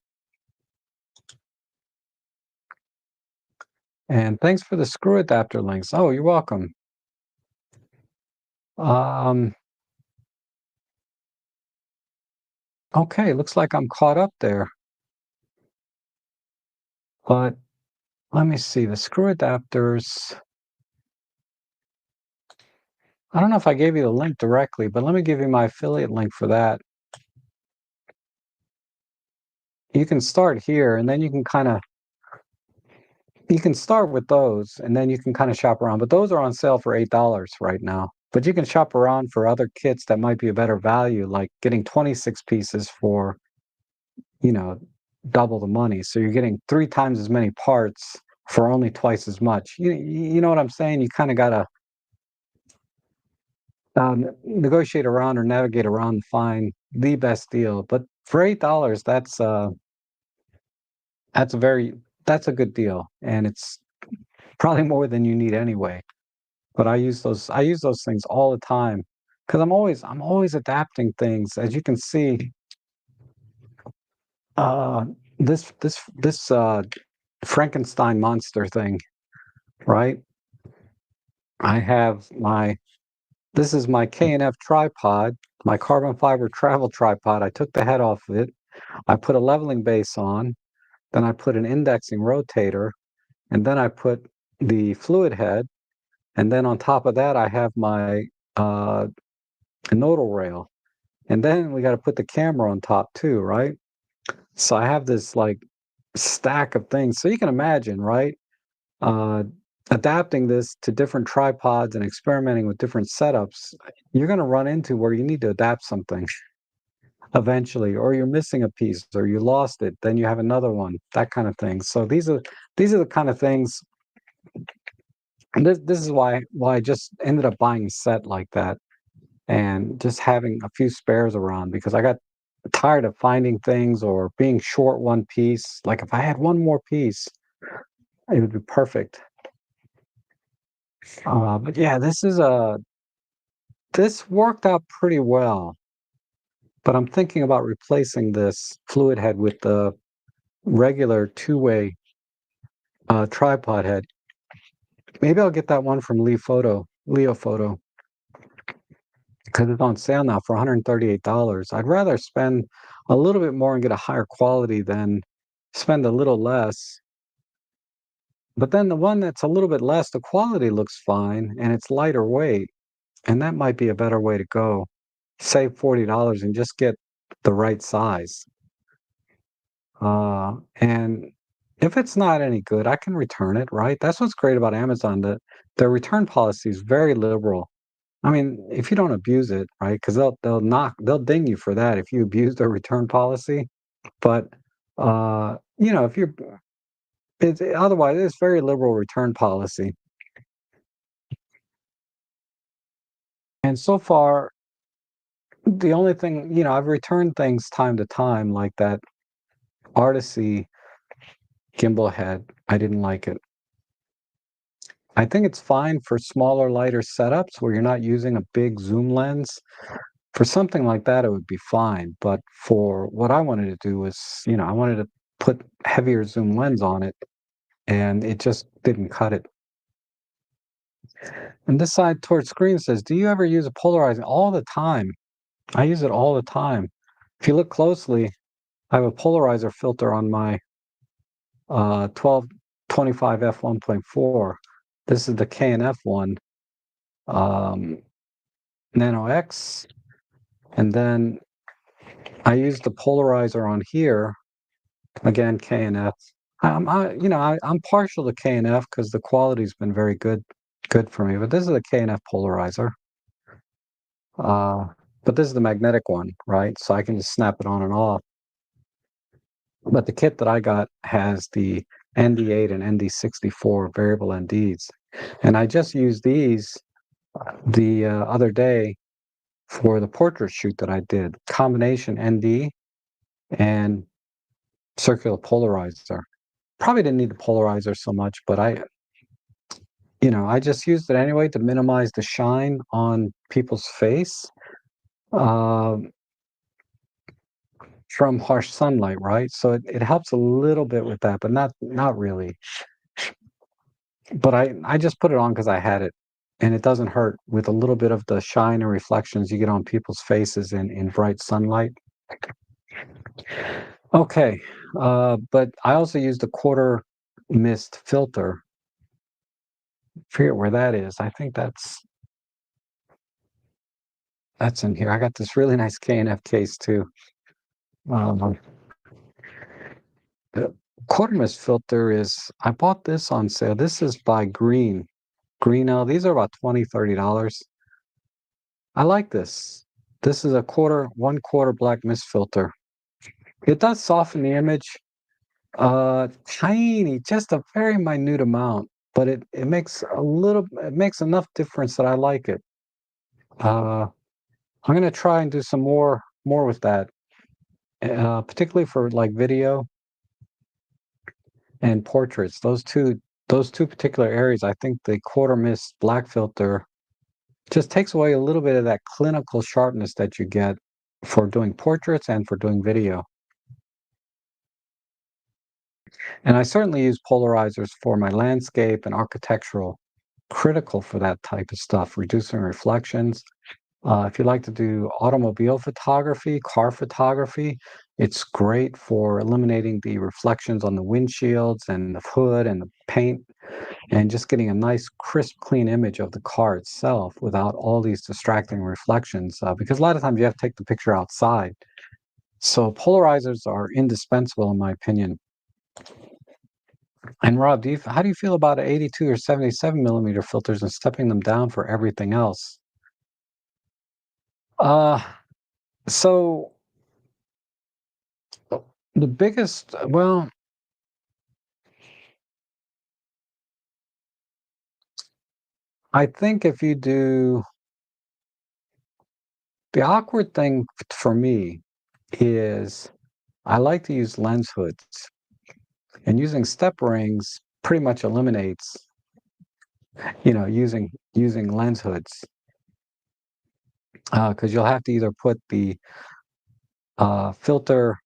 And thanks for the screw adapter links. Oh, you're welcome. Um, okay, looks like I'm caught up there. But let me see the screw adapters. I don't know if I gave you the link directly, but let me give you my affiliate link for that. You can start here, and then you can start with those, and then you can kind of shop around. But those are on sale for $8 right now. But you can shop around for other kits that might be a better value, like getting 26 pieces for, you know, double the money. So you're getting 3 times as many parts for only twice as much. You know what I'm saying? You kind of gotta negotiate around or navigate around to find the best deal. But for $8, that's a very that's a good deal, and it's probably more than you need anyway. But I use those things all the time because I'm always adapting things. As you can see, uh, this Frankenstein monster thing, right? I have my This is my K&F tripod, my carbon fiber travel tripod. I took the head off of it. I put a leveling base on, then I put an indexing rotator, and then I put the fluid head, and then on top of that I have my uh, nodal rail. And then we got to put the camera on top too, right? So I have this like stack of things. So you can imagine, right? Uh, Adapting this to different tripods and experimenting with different setups, you're going to run into where you need to adapt something eventually, or you're missing a piece, or you lost it. Then you have another one, that kind of thing. So these are the kind of things. And this is why I just ended up buying a set like that and just having a few spares around because I got tired of finding things or being short one piece. Like if I had one more piece, it would be perfect. But yeah, this worked out pretty well. But I'm thinking about replacing this fluid head with the regular two-way tripod head. Maybe I'll get that one from Leo Photo, because it's on sale now for $138. I'd rather spend a little bit more and get a higher quality than spend a little less. But then the one that's a little bit less, the quality looks fine and it's lighter weight, and that might be a better way to go. Save $40 and just get the right size. And if it's not any good, I can return it, right? That's what's great about Amazon. That their return policy is very liberal. I mean, if you don't abuse it, right? Because they'll ding you for that if you abuse their return policy. But if you're it's otherwise it's very liberal return policy. And so far, the only thing, I've returned things time to time, like that Artisy gimbal head. I didn't like it. I think it's fine for smaller, lighter setups where you're not using a big zoom lens. For something like that, it would be fine. But for what I wanted to do was, I wanted to put heavier zoom lens on it, and it just didn't cut it. And this side towards screen says, do you ever use a polarizing? All the time. I use it all the time. If you look closely, I have a polarizer filter on my 1225 f1.4. This is the K&F one, um, Nano X, and then I use the polarizer on here again, K&F. I'm partial to K&F because the quality's been very good for me. But this is a K&F polarizer. Uh, but this is the magnetic one, right? So I can just snap it on and off. But the kit that I got has the ND8 and ND64 variable NDs. And I just used these the other day for the portrait shoot that I did. Combination ND and circular polarizer. probably didn't need the polarizer so much, but I just used it anyway to minimize the shine on people's face, um, from harsh sunlight, right? So it helps a little bit with that, but not really. But I just put it on because I had it, and it doesn't hurt with a little bit of the shine and reflections you get on people's faces in bright sunlight. Okay, but I also used a quarter mist filter. Forget where that is. I think that's in here. I got this really nice K&F case too. Um, the quarter mist filter is, I bought this on sale. This is by Green. These are about $20, $30. I like this. This is a one quarter black mist filter. It does soften the image, tiny, just a very minute amount, but it makes enough difference that I like it. Uh, I'm gonna try and do some more with that, particularly for like video and portraits. Those two particular areas, I think the quarter mist black filter just takes away a little bit of that clinical sharpness that you get for doing portraits and for doing video. And I certainly use polarizers for my landscape and architectural, critical for that type of stuff, reducing reflections. If you like to do automobile photography, car photography, it's great for eliminating the reflections on the windshields and the hood and the paint and just getting a nice, crisp, clean image of the car itself without all these distracting reflections. Because a lot of times you have to take the picture outside. So polarizers are indispensable, in my opinion. And Rob, how do you feel about 82 or 77 millimeter filters and stepping them down for everything else? Uh, so the biggest, well, I think if you do the awkward thing for me is I like to use lens hoods, and using step rings pretty much eliminates, using lens hoods, because you'll have to either put the filter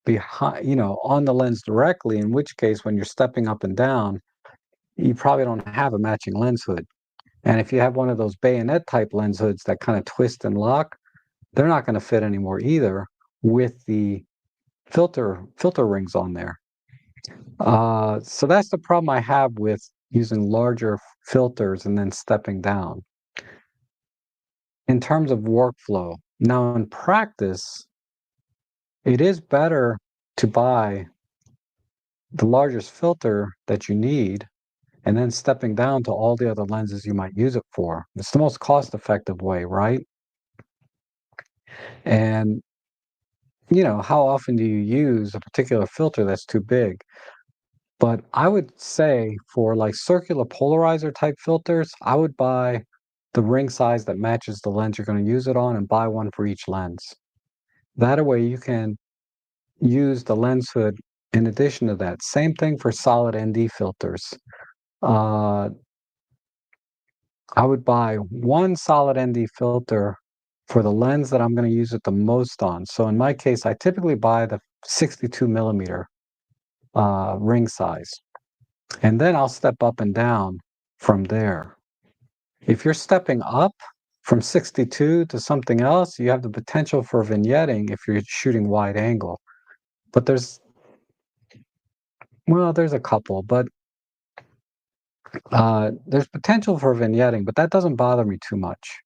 behind, on the lens directly, in which case, when you're stepping up and down, you probably don't have a matching lens hood. And if you have one of those bayonet type lens hoods that kind of twist and lock, they're not going to fit anymore either with the filter rings on there. So that's the problem I have with using larger filters and then stepping down. In terms of workflow, now in practice, it is better to buy the largest filter that you need and then stepping down to all the other lenses you might use it for. It's the most cost-effective way, right? And how often do you use a particular filter that's too big? But I would say for like circular polarizer type filters, I would buy the ring size that matches the lens you're going to use it on and buy one for each lens. That way you can use the lens hood in addition to that. Same thing for solid ND filters. Uh, I would buy one solid ND filter for the lens that I'm going to use it the most on. So in my case, I typically buy the 62 millimeter ring size, and then I'll step up and down from there. If you're stepping up from 62 to something else, you have the potential for vignetting if you're shooting wide angle. But there's a couple, but there's potential for vignetting, but that doesn't bother me too much.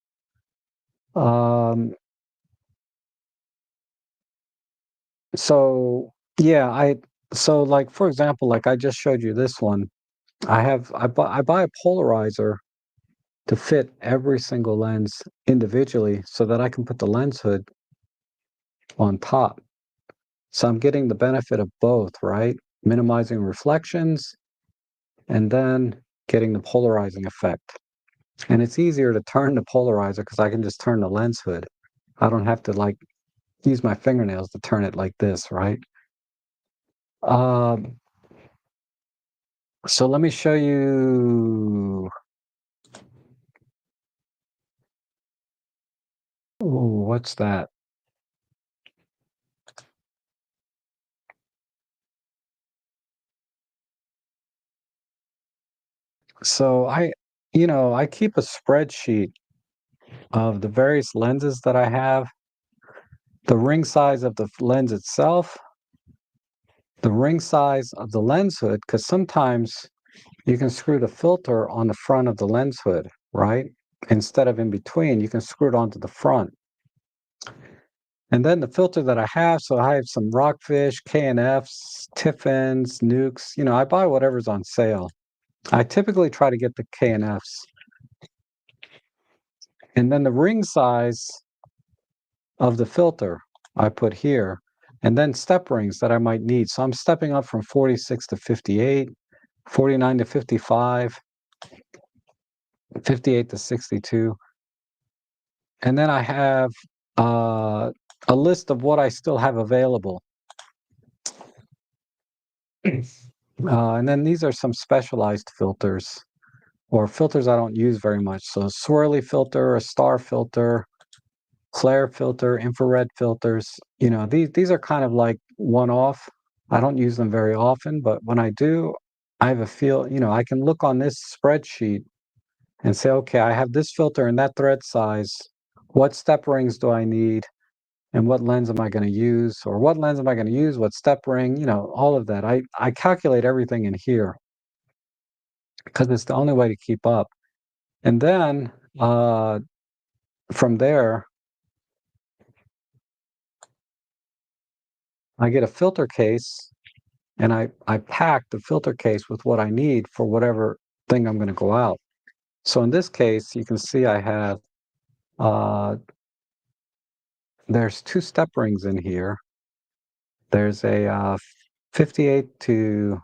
Um, so yeah, so like for example, like I just showed you this one. I buy a polarizer to fit every single lens individually so that I can put the lens hood on top. So I'm getting the benefit of both, right? Minimizing reflections and then getting the polarizing effect. And it's easier to turn the polarizer because I can just turn the lens hood. I don't have to like use my fingernails to turn it like this, right? Um, so let me show you. Ooh, what's that? So I keep a spreadsheet of the various lenses that I have, the ring size of the lens itself, the ring size of the lens hood, because sometimes you can screw the filter on the front of the lens hood, right? Instead of in between, you can screw it onto the front. And then the filter that I have, so I have some Rockfish, K&Fs, Tiffins, Nukes. I buy whatever's on sale. I typically try to get the K&Fs. And then the ring size of the filter I put here, and then step rings that I might need. So I'm stepping up from 46 to 58, 49 to 55, 58 to 62. And then I have a list of what I still have available. And then these are some specialized filters or filters I don't use very much. So swirly filter, a star filter, flare filter, infrared filters. These are kind of like one-off. I don't use them very often, but when I do, I have a feel, I can look on this spreadsheet and say, okay, I have this filter in that thread size. What step rings do I need? And what lens am I going to use? Or what lens am I going to use? What step ring? All of that. I calculate everything in here because it's the only way to keep up. And then from there, I get a filter case and I pack the filter case with what I need for whatever thing I'm going to go out. So in this case, you can see I have uh, there's two step rings in here. There's a 58 to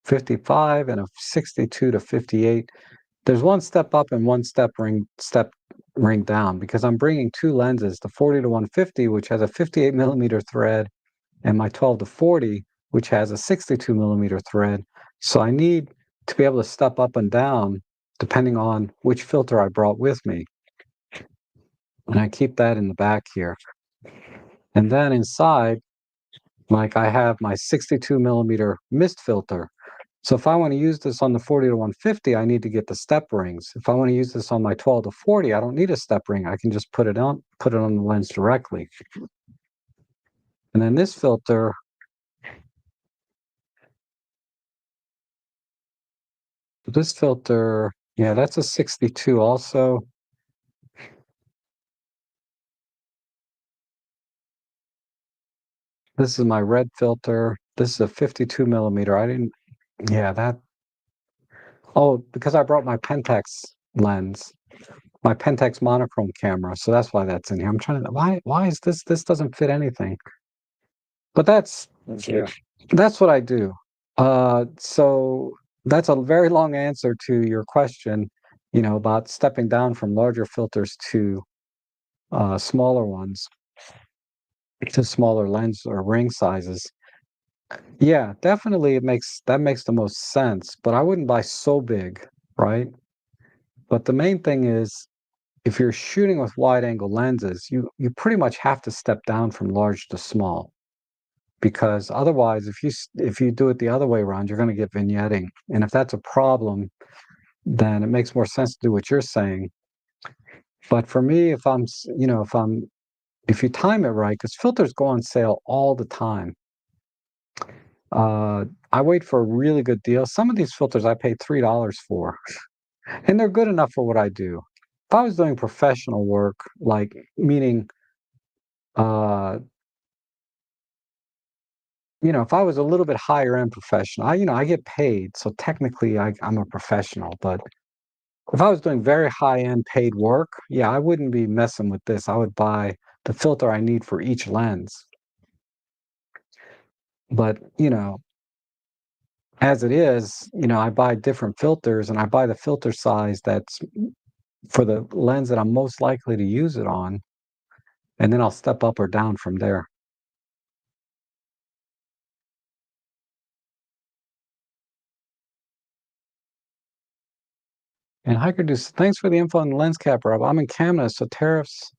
55 and a 62 to 58. There's one step up and one step ring down because I'm bringing two lenses, the 40 to 150, which has a 58 millimeter thread, and my 12 to 40, which has a 62 millimeter thread. So I need to be able to step up and down depending on which filter I brought with me. And I keep that in the back here. And then inside, like I have my 62 millimeter mist filter. So if I want to use this on the 40 to 150, I need to get the step rings. If I want to use this on my 12 to 40, I don't need a step ring. I can just put it on the lens directly. And then this filter, yeah, that's a 62 also. This is my red filter. This is a 52 millimeter. Yeah, oh, because I brought my Pentax lens, my Pentax monochrome camera. So that's why that's in here. I'm trying to, why is this doesn't fit anything? But yeah, that's what I do. So that's a very long answer to your question, about stepping down from larger filters to smaller ones, to smaller lens or ring sizes. Yeah, definitely that makes the most sense, but I wouldn't buy so big, right? But the main thing is if you're shooting with wide angle lenses, you pretty much have to step down from large to small because otherwise if you do it the other way around, you're going to get vignetting. And if that's a problem, then it makes more sense to do what you're saying. But for me, if you time it right, because filters go on sale all the time. I wait for a really good deal. Some of these filters I paid $3 for, and they're good enough for what I do. If I was doing professional work, like meaning, uh, if I was a little bit higher end professional, I get paid, so technically I'm a professional. But if I was doing very high end paid work, yeah, I wouldn't be messing with this. I would buy the filter I need for each lens. But as it is, I buy different filters and I buy the filter size that's for the lens that I'm most likely to use it on, and then I'll step up or down from there. And Hiker Deuce, thanks for the info on the lens cap, Rob. I'm in Canada, so tariffs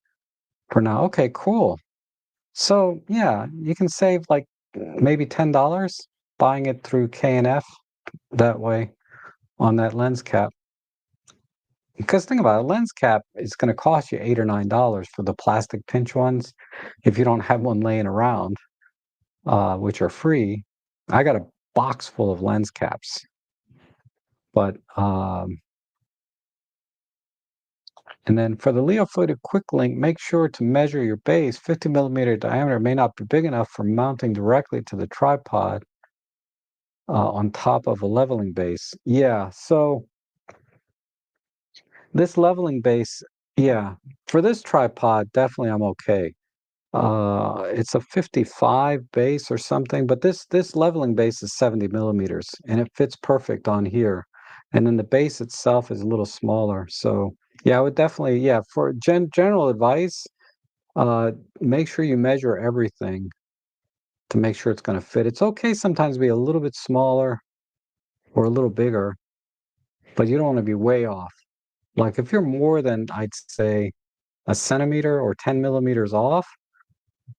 for now. Okay, cool. So yeah, you can save like maybe $10 buying it through K&F that way on that lens cap. Because think about it, a lens cap is going to cost you $8 or $9 for the plastic pinch ones if you don't have one laying around, which are free. I got a box full of lens caps, but and then for the Leofolded quick link, make sure to measure your base. 50 millimeter diameter may not be big enough for mounting directly to the tripod on top of a leveling base. Yeah, so this leveling base, yeah, for this tripod, definitely I'm okay. It's a 55 base or something, but this leveling base is 70 millimeters and it fits perfect on here. And then the base itself is a little smaller. So yeah, I would definitely, yeah, for general advice, uh, make sure you measure everything to make sure it's going to fit. It's okay sometimes to be a little bit smaller or a little bigger, but you don't want to be way off. Like if you're more than, I'd say, a centimeter or 10 millimeters off,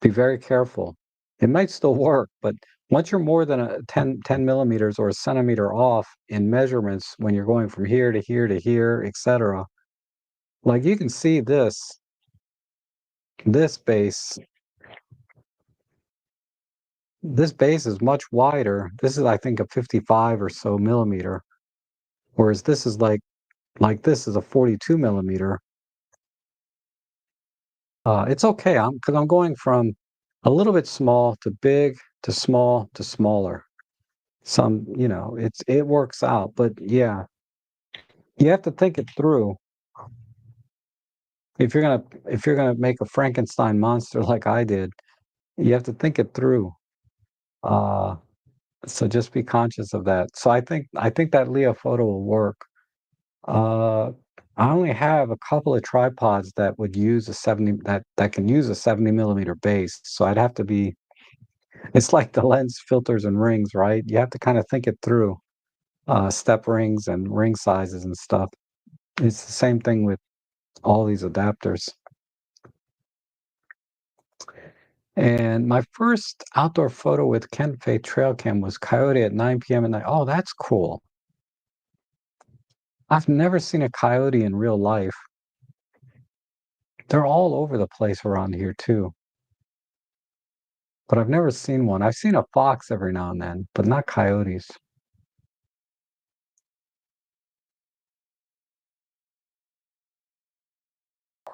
be very careful. It might still work, but once you're more than a 10 millimeters or a centimeter off in measurements when you're going from here to here to here, etc., like you can see this base, this base is much wider. This is, I think, a 55 or so millimeter, whereas this is like this is a 42 millimeter. It's okay. Because I'm going from a little bit small to big to small to smaller. Some, it works out, but yeah, you have to think it through. If you're gonna make a Frankenstein monster like I did, you have to think it through. Uh, so just be conscious of that. So I think that Leo photo will work. Uh, I only have a couple of tripods that would use a 70 that can use a 70 millimeter base. So I'd have to be. It's like the lens filters and rings, right? You have to kind of think it through. Step rings and ring sizes and stuff. It's the same thing with all these adapters. And my first outdoor photo with Kenfei trail cam was coyote at 9 p.m. at night. Oh, that's cool. I've never seen a coyote in real life. They're all over the place around here too, but I've never seen one. I've seen a fox every now and then, but not coyotes.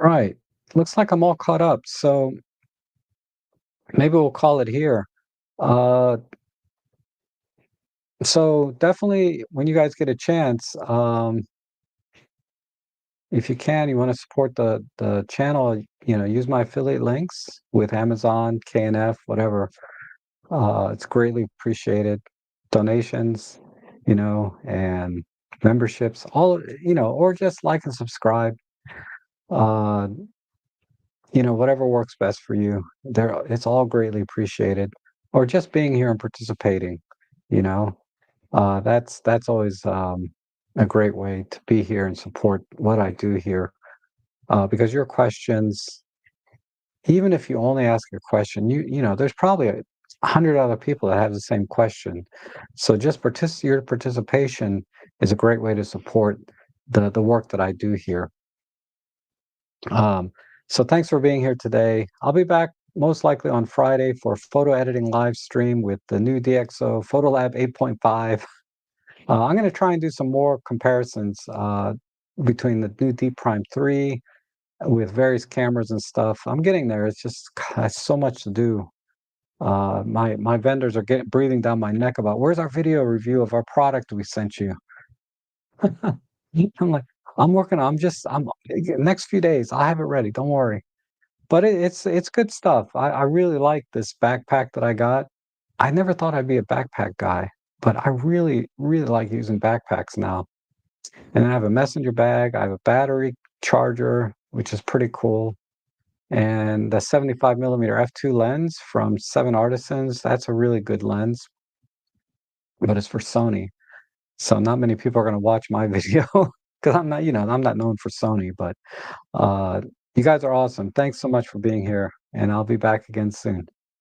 Right. Looks like I'm all caught up. So maybe we'll call it here. Uh, so definitely when you guys get a chance, if you can, you want to support the channel, use my affiliate links with Amazon, K&F, whatever. It's greatly appreciated. Donations, and memberships, all, or just like and subscribe. Uh, whatever works best for you. It's all greatly appreciated. Or just being here and participating, you know. That's always a great way to be here and support what I do here. Because your questions, even if you only ask a question, there's probably 100 other people that have the same question. So just your participation is a great way to support the work that I do here. So thanks for being here today. I'll be back most likely on Friday for photo editing live stream with the new DxO PhotoLab 8.5. I'm going to try and do some more comparisons between the new D Prime 3 with various cameras and stuff. I'm getting there. It's just so much to do. My vendors are breathing down my neck about where's our video review of our product we sent you. I'm like, I'm working. I'm next few days. I have it ready. Don't worry. But it's good stuff. I really like this backpack that I got. I never thought I'd be a backpack guy, but I really, really like using backpacks now. And I have a messenger bag. I have a battery charger, which is pretty cool. And the 75 millimeter f2 lens from Seven Artisans. That's a really good lens, but it's for Sony. So not many people are going to watch my video. because I'm not, I'm not known for Sony, but, uh, you guys are awesome. Thanks so much for being here, and I'll be back again soon.